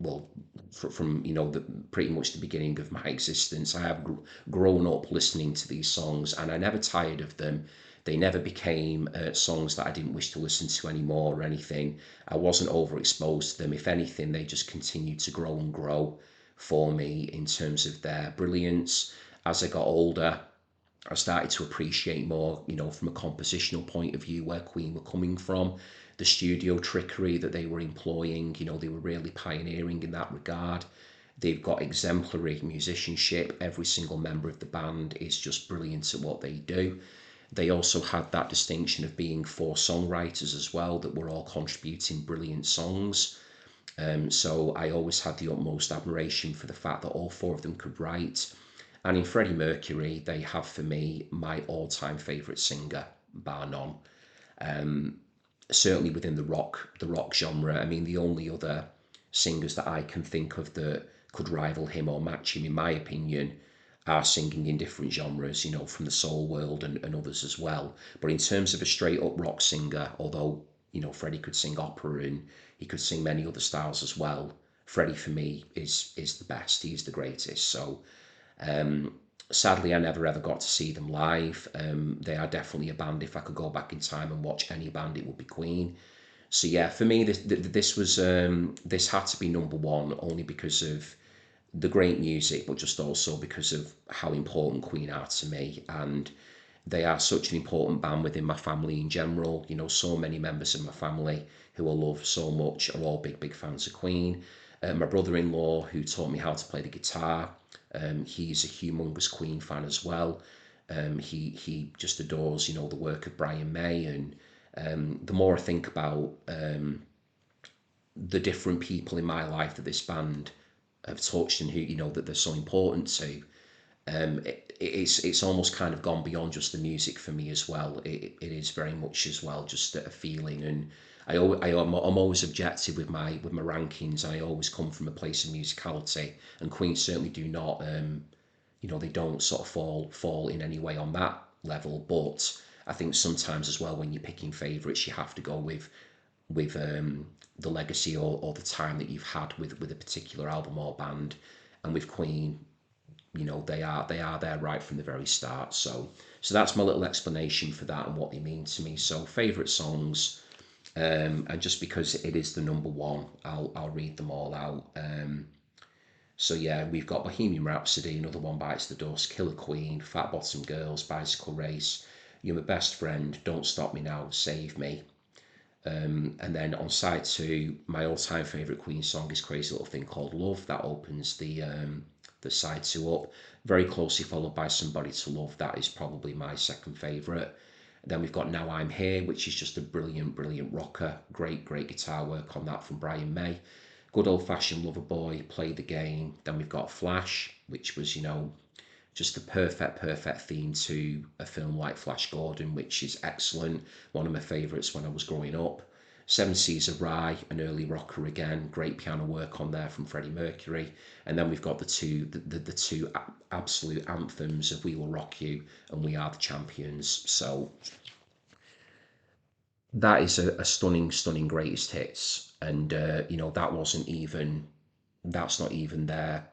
well, from the pretty much the beginning of my existence. I have grown up listening to these songs, and I never tired of them. They never became songs that I didn't wish to listen to anymore or anything. I wasn't overexposed to them. If anything, they just continued to grow and grow for me in terms of their brilliance. As I got older, I started to appreciate more, from a compositional point of view, where Queen were coming from, the studio trickery that they were employing. They were really pioneering in that regard. They've got exemplary musicianship. Every single member of the band is just brilliant at what they do. They also had that distinction of being 4 songwriters as well, that were all contributing brilliant songs. So I always had the utmost admiration for the fact that all 4 of them could write. And in Freddie Mercury, they have for me my all-time favourite singer, bar none. Certainly within the rock genre. I mean, the only other singers that I can think of that could rival him or match him, in my opinion, are singing in different genres, from the soul world and others as well. But in terms of a straight up rock singer, although, Freddie could sing opera and he could sing many other styles as well, Freddie for me is the best. He's the greatest. So sadly, I never ever got to see them live. They are definitely a band. If I could go back in time and watch any band, it would be Queen. So yeah, for me, this had to be number one, only because of the great music, but just also because of how important Queen are to me. And they are such an important band within my family in general. So many members of my family who I love so much are all big, big fans of Queen. My brother-in-law, who taught me how to play the guitar, he's a humongous Queen fan as well. He just adores, the work of Brian May. And the more I think about the different people in my life that this band have touched and who, that they're so important to, it's almost kind of gone beyond just the music for me as well. It is very much as well just a feeling. And I'm always objective with my rankings. I always come from a place of musicality, and Queen certainly do not. They don't sort of fall in any way on that level. But I think sometimes as well when you're picking favourites, you have to go with the legacy or the time that you've had with a particular album or band. And with Queen, you know, they are there right from the very start. So that's my little explanation for that and what they mean to me. So favourite songs, and just because it is the number one, I'll read them all out. So yeah, we've got Bohemian Rhapsody, Another One Bites the Dust, Killer Queen, Fat Bottom Girls, Bicycle Race, You're My Best Friend, Don't Stop Me Now, Save Me. And then on side two, my all-time favourite Queen song is Crazy Little Thing Called Love. That opens the side two up. Very closely followed by Somebody to Love. That is probably my second favourite. Then we've got Now I'm Here, which is just a brilliant, brilliant rocker. Great, great guitar work on that from Brian May. Good old-fashioned Lover Boy, Play the Game. Then we've got Flash, which was, you know, just the perfect theme to a film like Flash Gordon, which is excellent. One of my favourites when I was growing up. Seven Seas of Rye, an early rocker again. Great piano work on there from Freddie Mercury. And then we've got the two absolute anthems of We Will Rock You and We Are the Champions. So that is a stunning greatest hits. And, you know, that's not even their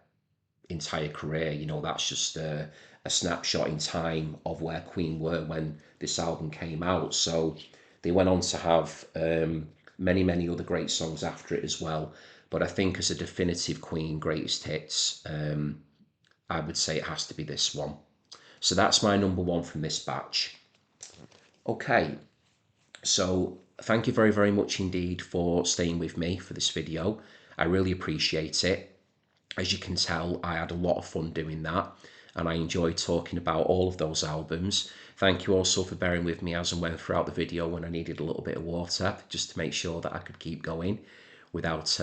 entire career. You know, that's just a snapshot in time of where Queen were when this album came out. So they went on to have many other great songs after it as well. But I think as a definitive Queen greatest hits, I would say it has to be this one. So that's my number one from this batch. Okay, so thank you very much indeed for staying with me for this video. I really appreciate it. As you can tell, I had a lot of fun doing that, and I enjoyed talking about all of those albums. Thank you also for bearing with me as and when throughout the video when I needed a little bit of water, just to make sure that I could keep going without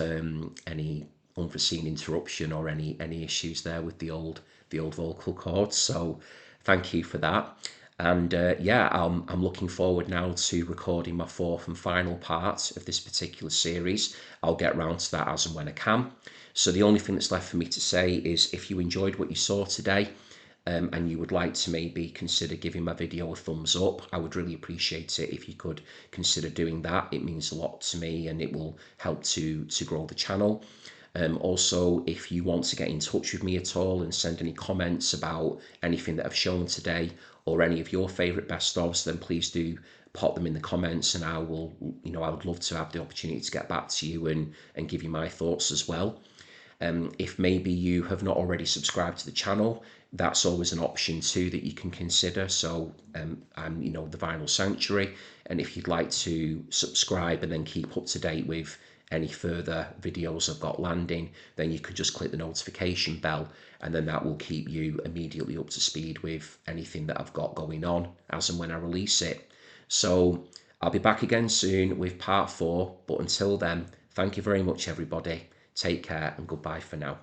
any unforeseen interruption or any issues there with the old vocal cords. So thank you for that. And yeah, I'm looking forward now to recording my fourth and final part of this particular series. I'll get round to that as and when I can. So the only thing that's left for me to say is if you enjoyed what you saw today, and you would like to maybe consider giving my video a thumbs up, I would really appreciate it if you could consider doing that. It means a lot to me and it will help to grow the channel. Also, if you want to get in touch with me at all and send any comments about anything that I've shown today or any of your favourite best ofs, then please do pop them in the comments, and I will, you know, I would love to have the opportunity to get back to you and give you my thoughts as well. If maybe you have not already subscribed to the channel, that's always an option too that you can consider. So I'm, you know, the Vinyl Sanctuary, and if you'd like to subscribe and then keep up to date with any further videos I've got landing, then you could just click the notification bell, and then that will keep you immediately up to speed with anything that I've got going on as and when I release it. So I'll be back again soon with part 4, but until then, thank you very much everybody. Take care and goodbye for now.